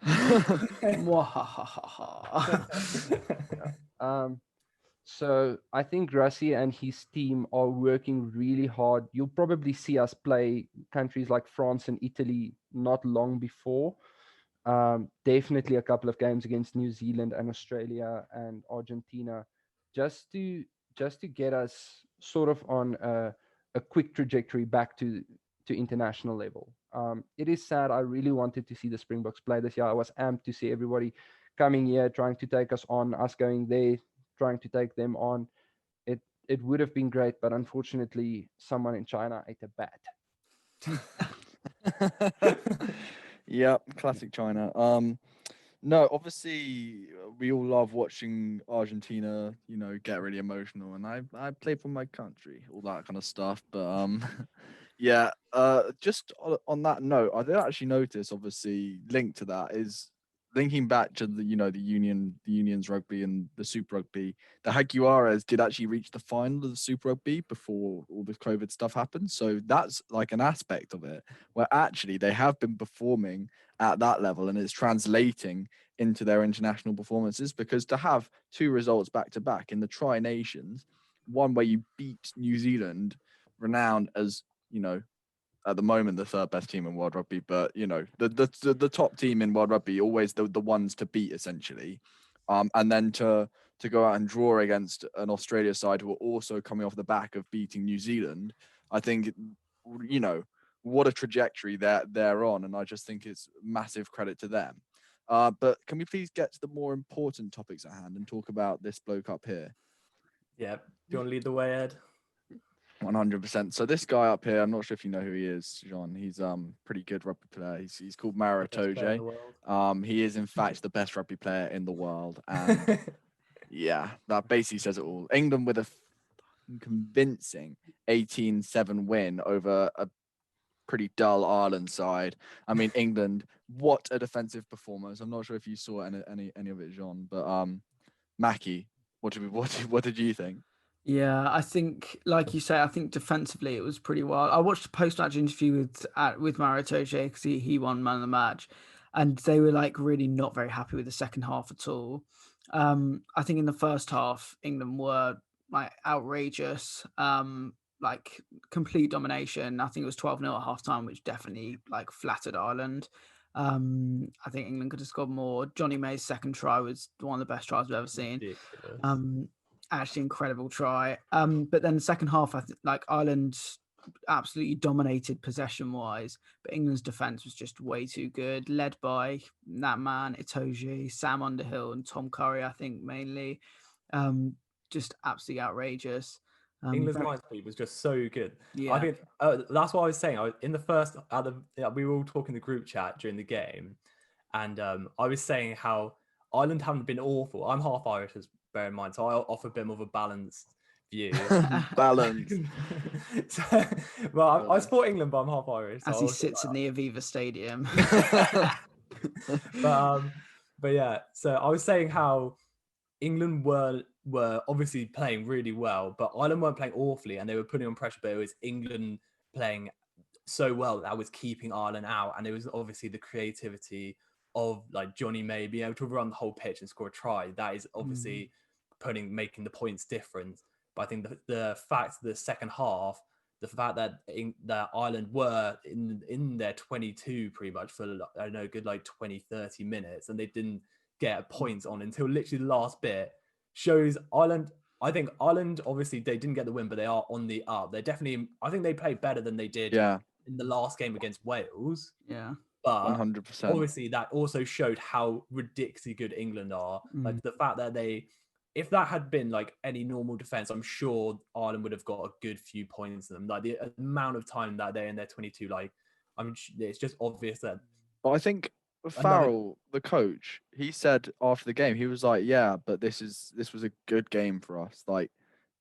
So I think Rassie and his team are working really hard. You'll probably see us play countries like France and Italy not long before. Definitely a couple of games against New Zealand and Australia and Argentina, just to get us sort of on a quick trajectory back to international level. It is sad. I really wanted to see the Springboks play this year. I was amped to see everybody coming here, trying to take us on, us going there, trying to take them on. It would have been great, but unfortunately, someone in China ate a bat. Yeah, classic China. No, obviously we all love watching Argentina, get really emotional, and I play for my country, all that kind of stuff. But yeah, just on that note, I did actually notice, obviously linked to that is linking back to the union's rugby and the Super Rugby, the Jaguares did actually reach the final of the Super Rugby before all the COVID stuff happened. So that's like an aspect of it where actually they have been performing at that level, and it's translating into their international performances, because to have 2 results back to back in the Tri Nations, one where you beat New Zealand, renowned as, at the moment the 3rd best team in world rugby, but the top team in world rugby, always the ones to beat essentially, and then to go out and draw against an Australia side who are also coming off the back of beating New Zealand. I think what a trajectory they're on, and I just think it's massive credit to them. But can we please get to the more important topics at hand and talk about this bloke up here? Yeah, do you want to lead the way, Ed? 100%. So this guy up here, I'm not sure if you know who he is, Jean. He's pretty good rugby player. He's called Mara Itoje. He is in fact the best rugby player in the world, and yeah, that basically says it all. England with a convincing 18-7 win over a pretty dull Ireland side. I mean, England, what a defensive performance. I'm not sure if you saw any of it, Jean, but Mackie, what did you think? Yeah, I think, like you say, I think defensively it was pretty wild. I watched a post-match interview with Mara Itoje because he won man of the match, and they were like really not very happy with the second half at all. I think in the first half, England were like outrageous, like complete domination. I think it was 12-0 at halftime, which definitely like flattered Ireland. I think England could have scored more. Johnny May's second try was one of the best tries we've ever seen. Ridiculous. Actually incredible try. But then the second half, I think like Ireland absolutely dominated possession wise, but England's defense was just way too good, led by that man Itoje, Sam Underhill, and Tom Curry. I think mainly, just absolutely outrageous. England's line speed was just so good. Yeah. I think that's what I was saying. In the first, we were all talking in the group chat during the game, and I was saying how Ireland haven't been awful. I'm half Irish, as bear in mind, so I offer a bit more of a balanced view. Balance. Well, I support England, but I'm half Irish. As he sits in the Aviva Stadium. But yeah, so I was saying how England were obviously playing really well, but Ireland weren't playing awfully, and they were putting on pressure. But it was England playing so well that was keeping Ireland out, and it was obviously the creativity of like Johnny May being able to run the whole pitch and score a try. That is obviously making the points different. But I think the fact the second half, the fact that Ireland were in their 22 pretty much for I don't know, good like 20-30 minutes, and they didn't get a point on until literally the last bit, shows Ireland. I think Ireland, obviously they didn't get the win, but they are on the up. They're definitely, I think they played better than they did in the last game against Wales. Yeah. But 100%. obviously that also showed how ridiculously good England are. Like the fact that if that had been like any normal defense, I'm sure Ireland would have got a good few points in them. Like the amount of time that they're in their 22, like it's just obvious that. But I think Farrell, the coach, he said after the game, he was like, "Yeah, but this was a good game for us. Like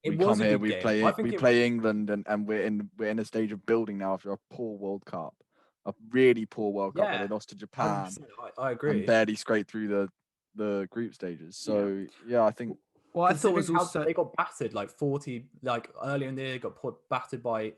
we come here, we play England, and we're in a stage of building now after a poor World Cup, a really poor World Cup where they lost to Japan. I agree. And barely scraped through the group stages. So yeah, I think. Well, I thought it was also they got battered like 40, like earlier in the year, got battered by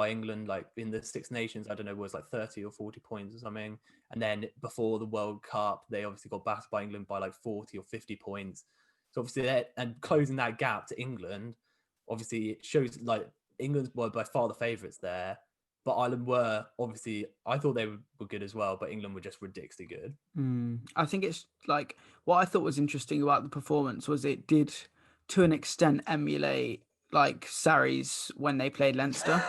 England, like in the Six Nations. I don't know, it was like 30 or 40 points or something. And then before the World Cup, they obviously got battered by England by like 40 or 50 points. So obviously, and closing that gap to England, obviously it shows like England were by far the favourites there. But Ireland were obviously, I thought they were good as well, but England were just ridiculously good. I think it's like, what I thought was interesting about the performance was it did, to an extent, emulate like Sarries when they played Leinster.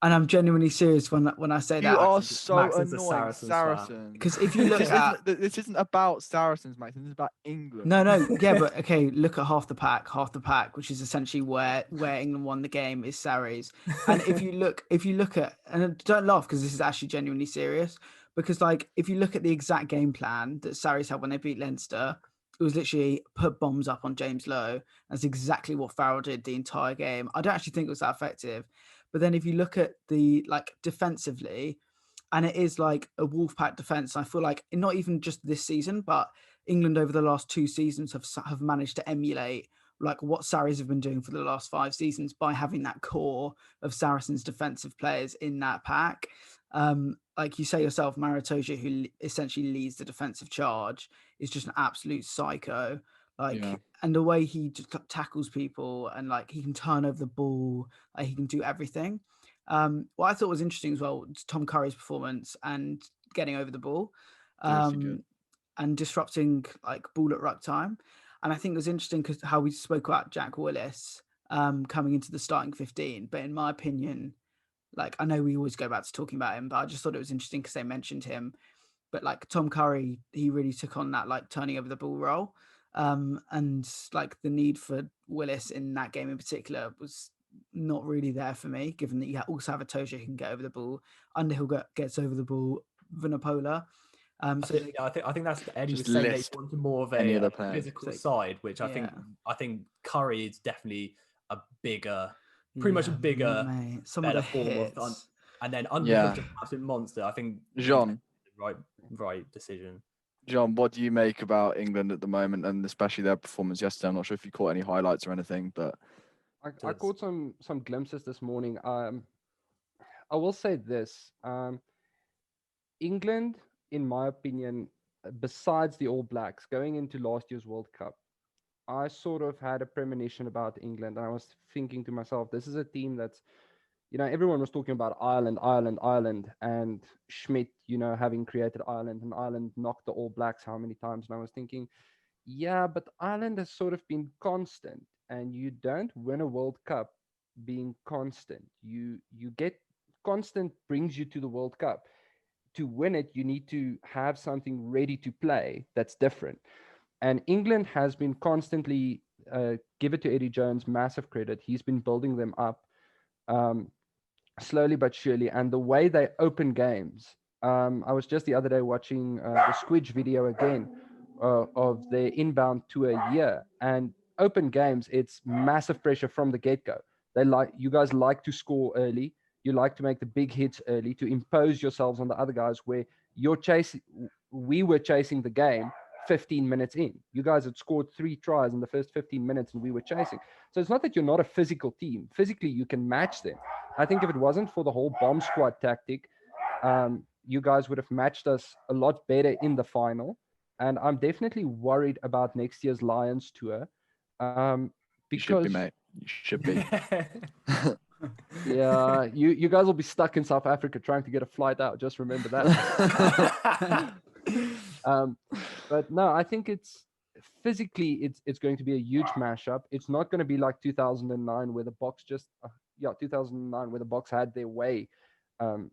And I'm genuinely serious when I say that. You are so Max is a annoying, Saracens. Because if you look at this isn't about Saracens, Max. This is about England. No, yeah, but okay. Look at half the pack, which is essentially where England won the game, is Sarries. And if you look at, and don't laugh because this is actually genuinely serious, because like if you look at the exact game plan that Sarries had when they beat Leinster, it was literally put bombs up on James Lowe. That's exactly what Farrell did the entire game. I don't actually think it was that effective. But then if you look at the like defensively, and it is like a Wolfpack defense. I feel like not even just this season, but England over the last 2 seasons have managed to emulate like what Sarries have been doing for the last 5 seasons by having that core of Saracens defensive players in that pack. Like you say yourself, Maritoja, who essentially leads the defensive charge, is just an absolute psycho. Like, and the way he just tackles people, and like he can turn over the ball, like he can do everything. What I thought was interesting as well was Tom Curry's performance and getting over the ball, and disrupting like ball at ruck time. And I think it was interesting because how we spoke about Jack Willis coming into the starting 15. But in my opinion, like I know we always go back to talking about him, but I just thought it was interesting because they mentioned him. But like Tom Curry, he really took on that like turning over the ball role. And like the need for Willis in that game in particular was not really there for me, given that you also have a Toja who can get over the ball. Underhill gets over the ball, Vunipola. I think that's Eddie was saying they wanted more of a physical side, which I think Curry is definitely a bigger, pretty much a bigger, better form of, and then Underhill's just an absolute monster. I think Jean, right decision. John, what do you make about England at the moment, and especially their performance yesterday? I'm not sure if you caught any highlights or anything, but I caught some glimpses this morning. I will say this: England, in my opinion, besides the All Blacks, going into last year's World Cup, I sort of had a premonition about England, and I was thinking to myself, this is a team that's, everyone was talking about Ireland, and Schmidt, having created Ireland, and Ireland knocked the All Blacks how many times? And I was thinking, yeah, but Ireland has sort of been constant, and you don't win a World Cup being constant. You get constant brings you to the World Cup. To win it, you need to have something ready to play that's different. And England has been constantly, give it to Eddie Jones, massive credit. He's been building them up slowly but surely. And the way they open games, I was just the other day watching the Squidge video again of their inbound tour year. And open games, it's massive pressure from the get-go. You guys like to score early. You like to make the big hits early to impose yourselves on the other guys, where we were chasing the game 15 minutes in. You guys had scored 3 tries in the first 15 minutes and we were chasing. So it's not that you're not a physical team. Physically, you can match them. I think if it wasn't for the whole bomb squad tactic, you guys would have matched us a lot better in the final. And I'm definitely worried about next year's Lions tour. Because you should be, mate. You should be. Yeah, you guys will be stuck in South Africa trying to get a flight out. Just remember that. But no, I think it's physically it's going to be a huge mashup. It's not going to be like 2009 where the Boks 2009 where the Boks had their way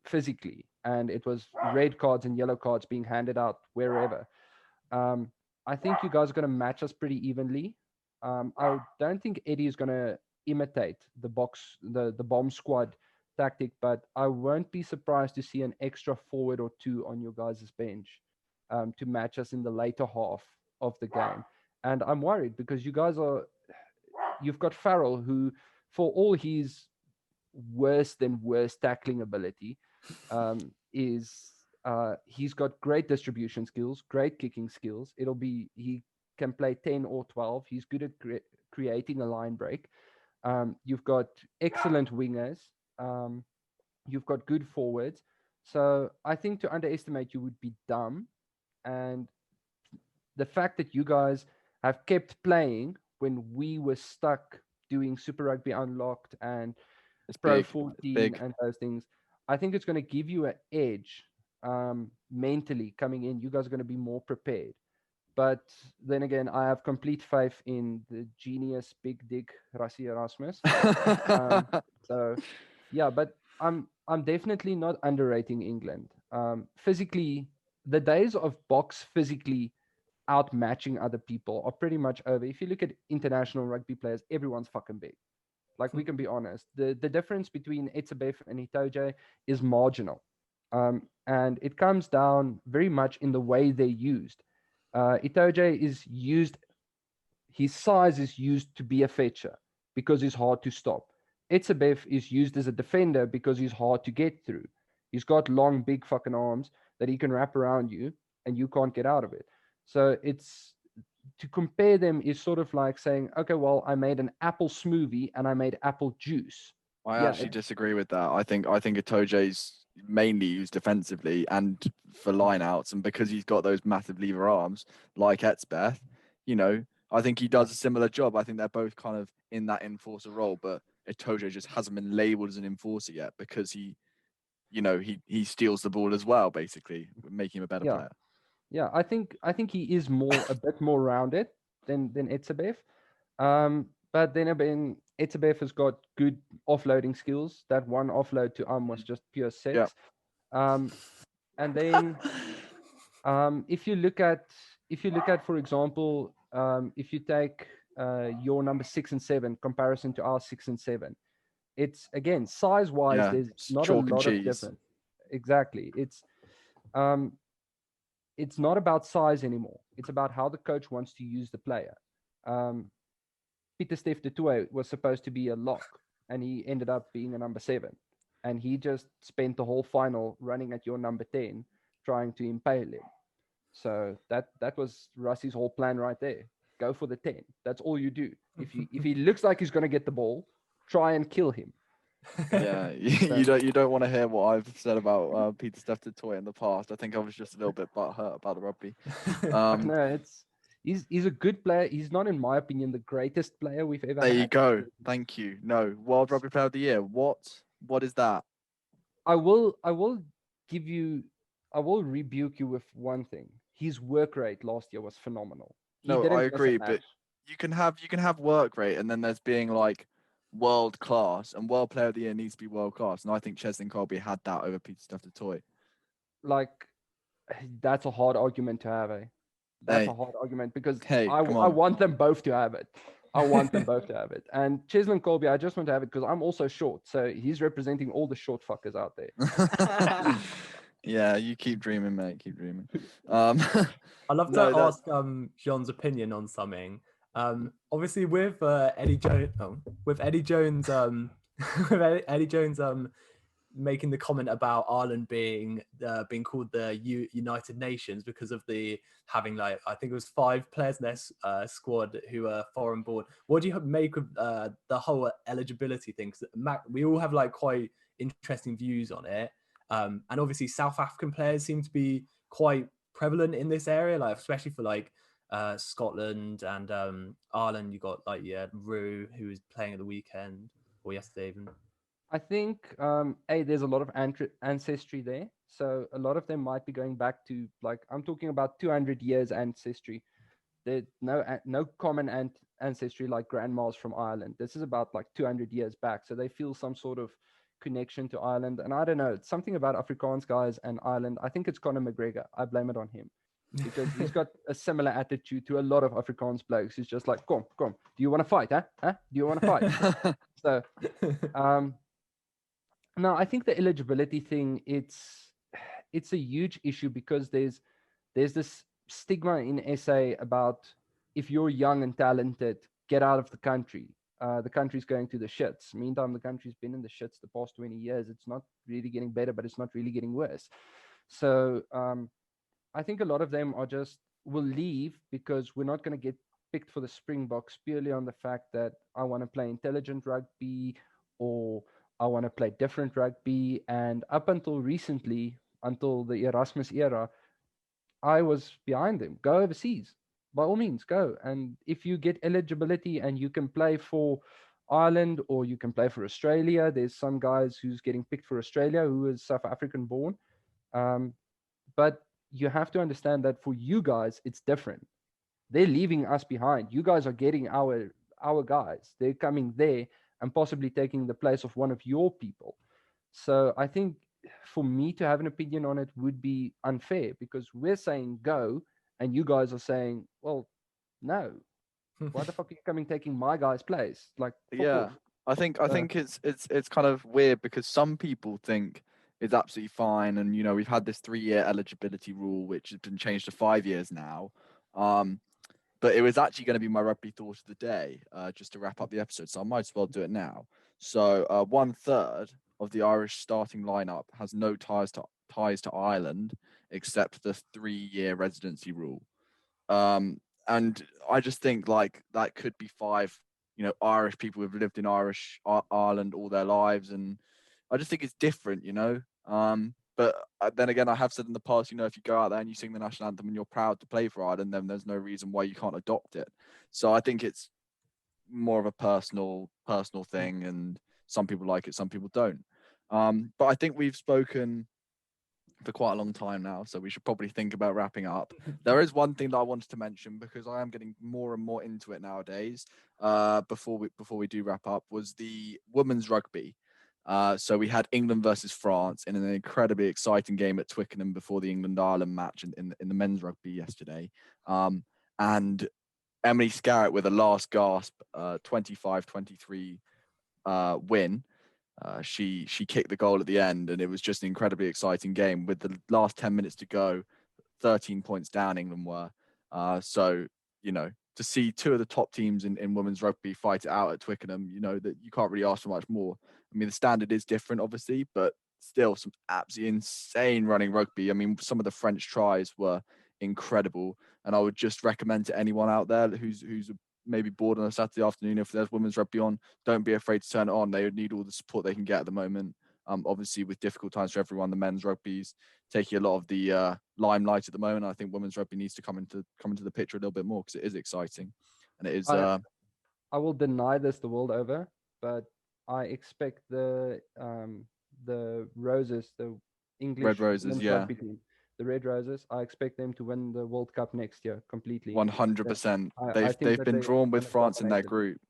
physically, and it was red cards and yellow cards being handed out wherever. I think you guys are going to match us pretty evenly. I don't think Eddie is going to imitate the bomb squad tactic, but I won't be surprised to see an extra forward or 2 on your guys' bench to match us in the later half of the game. And I'm worried because you've got Farrell, who, for all his worse than worse tackling ability, he's got great distribution skills, great kicking skills. He can play 10 or 12. He's good at creating a line break. You've got excellent wingers. You've got good forwards. So I think to underestimate you would be dumb. And the fact that you guys have kept playing when we were stuck doing Super Rugby Unlocked and Pro 14 and those things, I think it's going to give you an edge mentally coming in. You guys are going to be more prepared. But then again, I have complete faith in the genius big dick Rassie Erasmus. So yeah, but I'm definitely not underrating England. Physically, the days of Boks physically outmatching other people are pretty much over. If you look at international rugby players, everyone's fucking big. Like, we can be honest. The difference between Etzebeth and Itoje is marginal. And it comes down very much in the way they're used. Itoje is used, his size is used to be a fetcher because he's hard to stop. Etzebeth is used as a defender because he's hard to get through. He's got long, big fucking arms that he can wrap around you and you can't get out of it. So it's to compare them is sort of like saying, okay, well, I made an apple smoothie and I made apple juice. I Yeah, actually disagree with that. I think Itoje's mainly used defensively and for lineouts, and because he's got those massive lever arms like Etzbeth, you know, I think he does a similar job. I think they're both kind of in that enforcer role, but Itoje just hasn't been labelled as an enforcer yet because he, you know, he steals the ball as well, basically, making him a better player. Yeah, I think he is a bit more rounded than Etzebeth. But then again, Etzebeth has got good offloading skills. That one offload to was just pure sex. And then if you look at, for example, if you take your number 6 and 7 comparison to our 6 and 7, it's again size wise, there's not a lot of difference. Exactly. It's not about size anymore. It's about how the coach wants to use the player. Pieter-Steph du Toit was supposed to be a lock, and he ended up being a number 7. And he just spent the whole final running at your number 10, trying to impale him. So that was Rusty's whole plan right there. Go for the 10. That's all you do. If he looks like he's going to get the ball, try and kill him. Yeah, you don't want to hear what I've said about Pieter-Steph du Toit in the past. I think I was just a little bit butthurt about the rugby. No, he's a good player. He's not, in my opinion, the greatest player we've ever had. There you go. Thank you. No, World Rugby Player of the Year. What is that? I will rebuke you with one thing. His work rate last year was phenomenal. I agree, but you can have work rate, and then there's being like world class, and World Player of the Year needs to be world class. And I think Cheslin Colby had that over Pieter-Steph du Toit. Like, that's a hard argument to have, eh? That's a hard argument because I want them both to have it. I want them both to have it. And Cheslin Colby, I just want to have it because I'm also short. So he's representing all the short fuckers out there. Yeah, you keep dreaming, mate. Keep dreaming. I'd love to ask Jean's opinion on something. Obviously, with Eddie Jones, making the comment about Ireland being called the United Nations because of the having, like, I think it was 5 players in their squad who are foreign born. What do you make of the whole eligibility thing? Because we all have like quite interesting views on it. And obviously South African players seem to be quite prevalent in this area, like especially for like Scotland and Ireland. You got like Rue, who was playing at the weekend or yesterday even. I think there's a lot of ancestry there, so a lot of them might be going back to, like, I'm talking about 200 years ancestry. There's no common ancestry like grandmas from Ireland. This is about like 200 years back, so they feel some sort of connection to Ireland. And I don't know, it's something about Afrikaans guys and Ireland. I think it's Conor McGregor. I blame it on him because he's got a similar attitude to a lot of Afrikaans blokes. He's just like, come, do you want to fight, huh? Do you want to fight? So no, I think the eligibility thing, it's a huge issue because there's this stigma in SA about, if you're young and talented, get out of the country. The country's going to the shits. Meantime, the country's been in the shits the past 20 years. It's not really getting better, but it's not really getting worse. So I think a lot of them will leave because we're not going to get picked for the Springboks purely on the fact that I want to play intelligent rugby or I want to play different rugby. And up until recently, until the Erasmus era, I was behind them. Go overseas. By all means, go. And if you get eligibility and you can play for Ireland or you can play for Australia, there's some guys who's getting picked for Australia who is South African born. But you have to understand that for you guys, it's different. They're leaving us behind. You guys are getting our guys. They're coming there and possibly taking the place of one of your people. So I think for me to have an opinion on it would be unfair because we're saying go and you guys are saying, well, no. Why the fuck are you coming taking my guy's place? Like, yeah, I think it's kind of weird because some people think it's absolutely fine, and we've had this 3-year eligibility rule which has been changed to 5 years now. But it was actually going to be my rugby thought of the day, just to wrap up the episode, so I might as well do it now. So 1/3 of the Irish starting lineup has no ties to Ireland except the 3-year residency rule. And I just think like that could be 5, Irish people who've lived in Ireland all their lives, and I just think it's different, But then again, I have said in the past, if you go out there and you sing the national anthem and you're proud to play for Ireland, then there's no reason why you can't adopt it. So I think it's more of a personal thing, and some people like it, some people don't. But I think we've spoken for quite a long time now, so we should probably think about wrapping up. There is one thing that I wanted to mention, because I am getting more and more into it nowadays. Before we do wrap up, was the women's rugby. So we had England versus France in an incredibly exciting game at Twickenham before the England-Ireland match in the men's rugby yesterday. And Emily Scarrett with a last gasp 25-23 win. She kicked the goal at the end, and it was just an incredibly exciting game with the last 10 minutes to go. 13 points down England were. So, to see 2 of the top teams in women's rugby fight it out at Twickenham, that you can't really ask for much more. I mean, the standard is different, obviously, but still some absolutely insane running rugby. I mean, some of the French tries were incredible, and I would just recommend to anyone out there who's maybe bored on a Saturday afternoon, if there's women's rugby on, don't be afraid to turn it on. They need all the support they can get at the moment. Obviously, with difficult times for everyone, the men's rugby's taking a lot of the limelight at the moment. I think women's rugby needs to come into the picture a little bit more, because it is exciting, and it is. I will deny this the world over, but I expect the Roses, the English Red Roses, women's yeah. rugby team, the Red Roses, I expect them to win the World Cup next year completely. 100%. I think They've that been drawn with gonna France in their dominate it. group.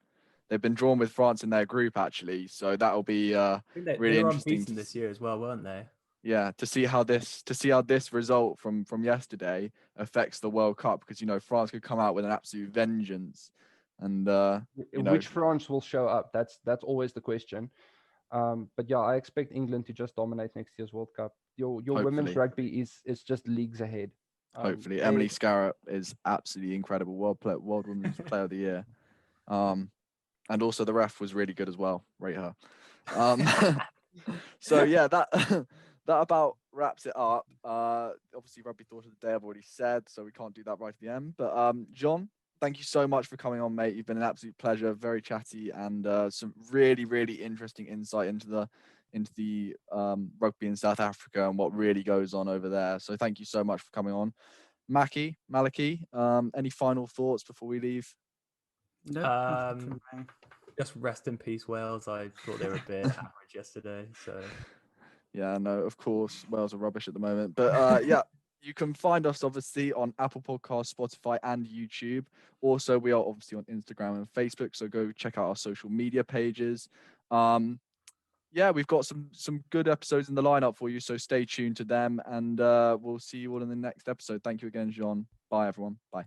They've been drawn with France in their group, actually. So that'll be I think they really were interesting unbeaten this year as well, weren't they? Yeah, to see how this result from yesterday affects the World Cup, because France could come out with an absolute vengeance, and Which France will show up? That's always the question. But yeah, I expect England to just dominate next year's World Cup. Your women's Hopefully. rugby is just leagues ahead. Hopefully, Emily Scarrett is absolutely incredible. World Women's Player of the Year. And also the ref was really good as well. Rate her. So yeah, that about wraps it up. Obviously, rugby thought of the day I've already said, so we can't do that right at the end. But John, thank you so much for coming on, mate. You've been an absolute pleasure, very chatty, and some really, really interesting insight into the rugby in South Africa and what really goes on over there. So thank you so much for coming on. Malachy, any final thoughts before we leave? No, just rest in peace, Wales. I thought they were a bit average yesterday. So yeah, no, of course, Wales are rubbish at the moment. But yeah, you can find us obviously on Apple Podcasts, Spotify, and YouTube. Also, we are obviously on Instagram and Facebook, so go check out our social media pages. Yeah, we've got some good episodes in the lineup for you, so stay tuned to them, and we'll see you all in the next episode. Thank you again, Jean. Bye, everyone. Bye.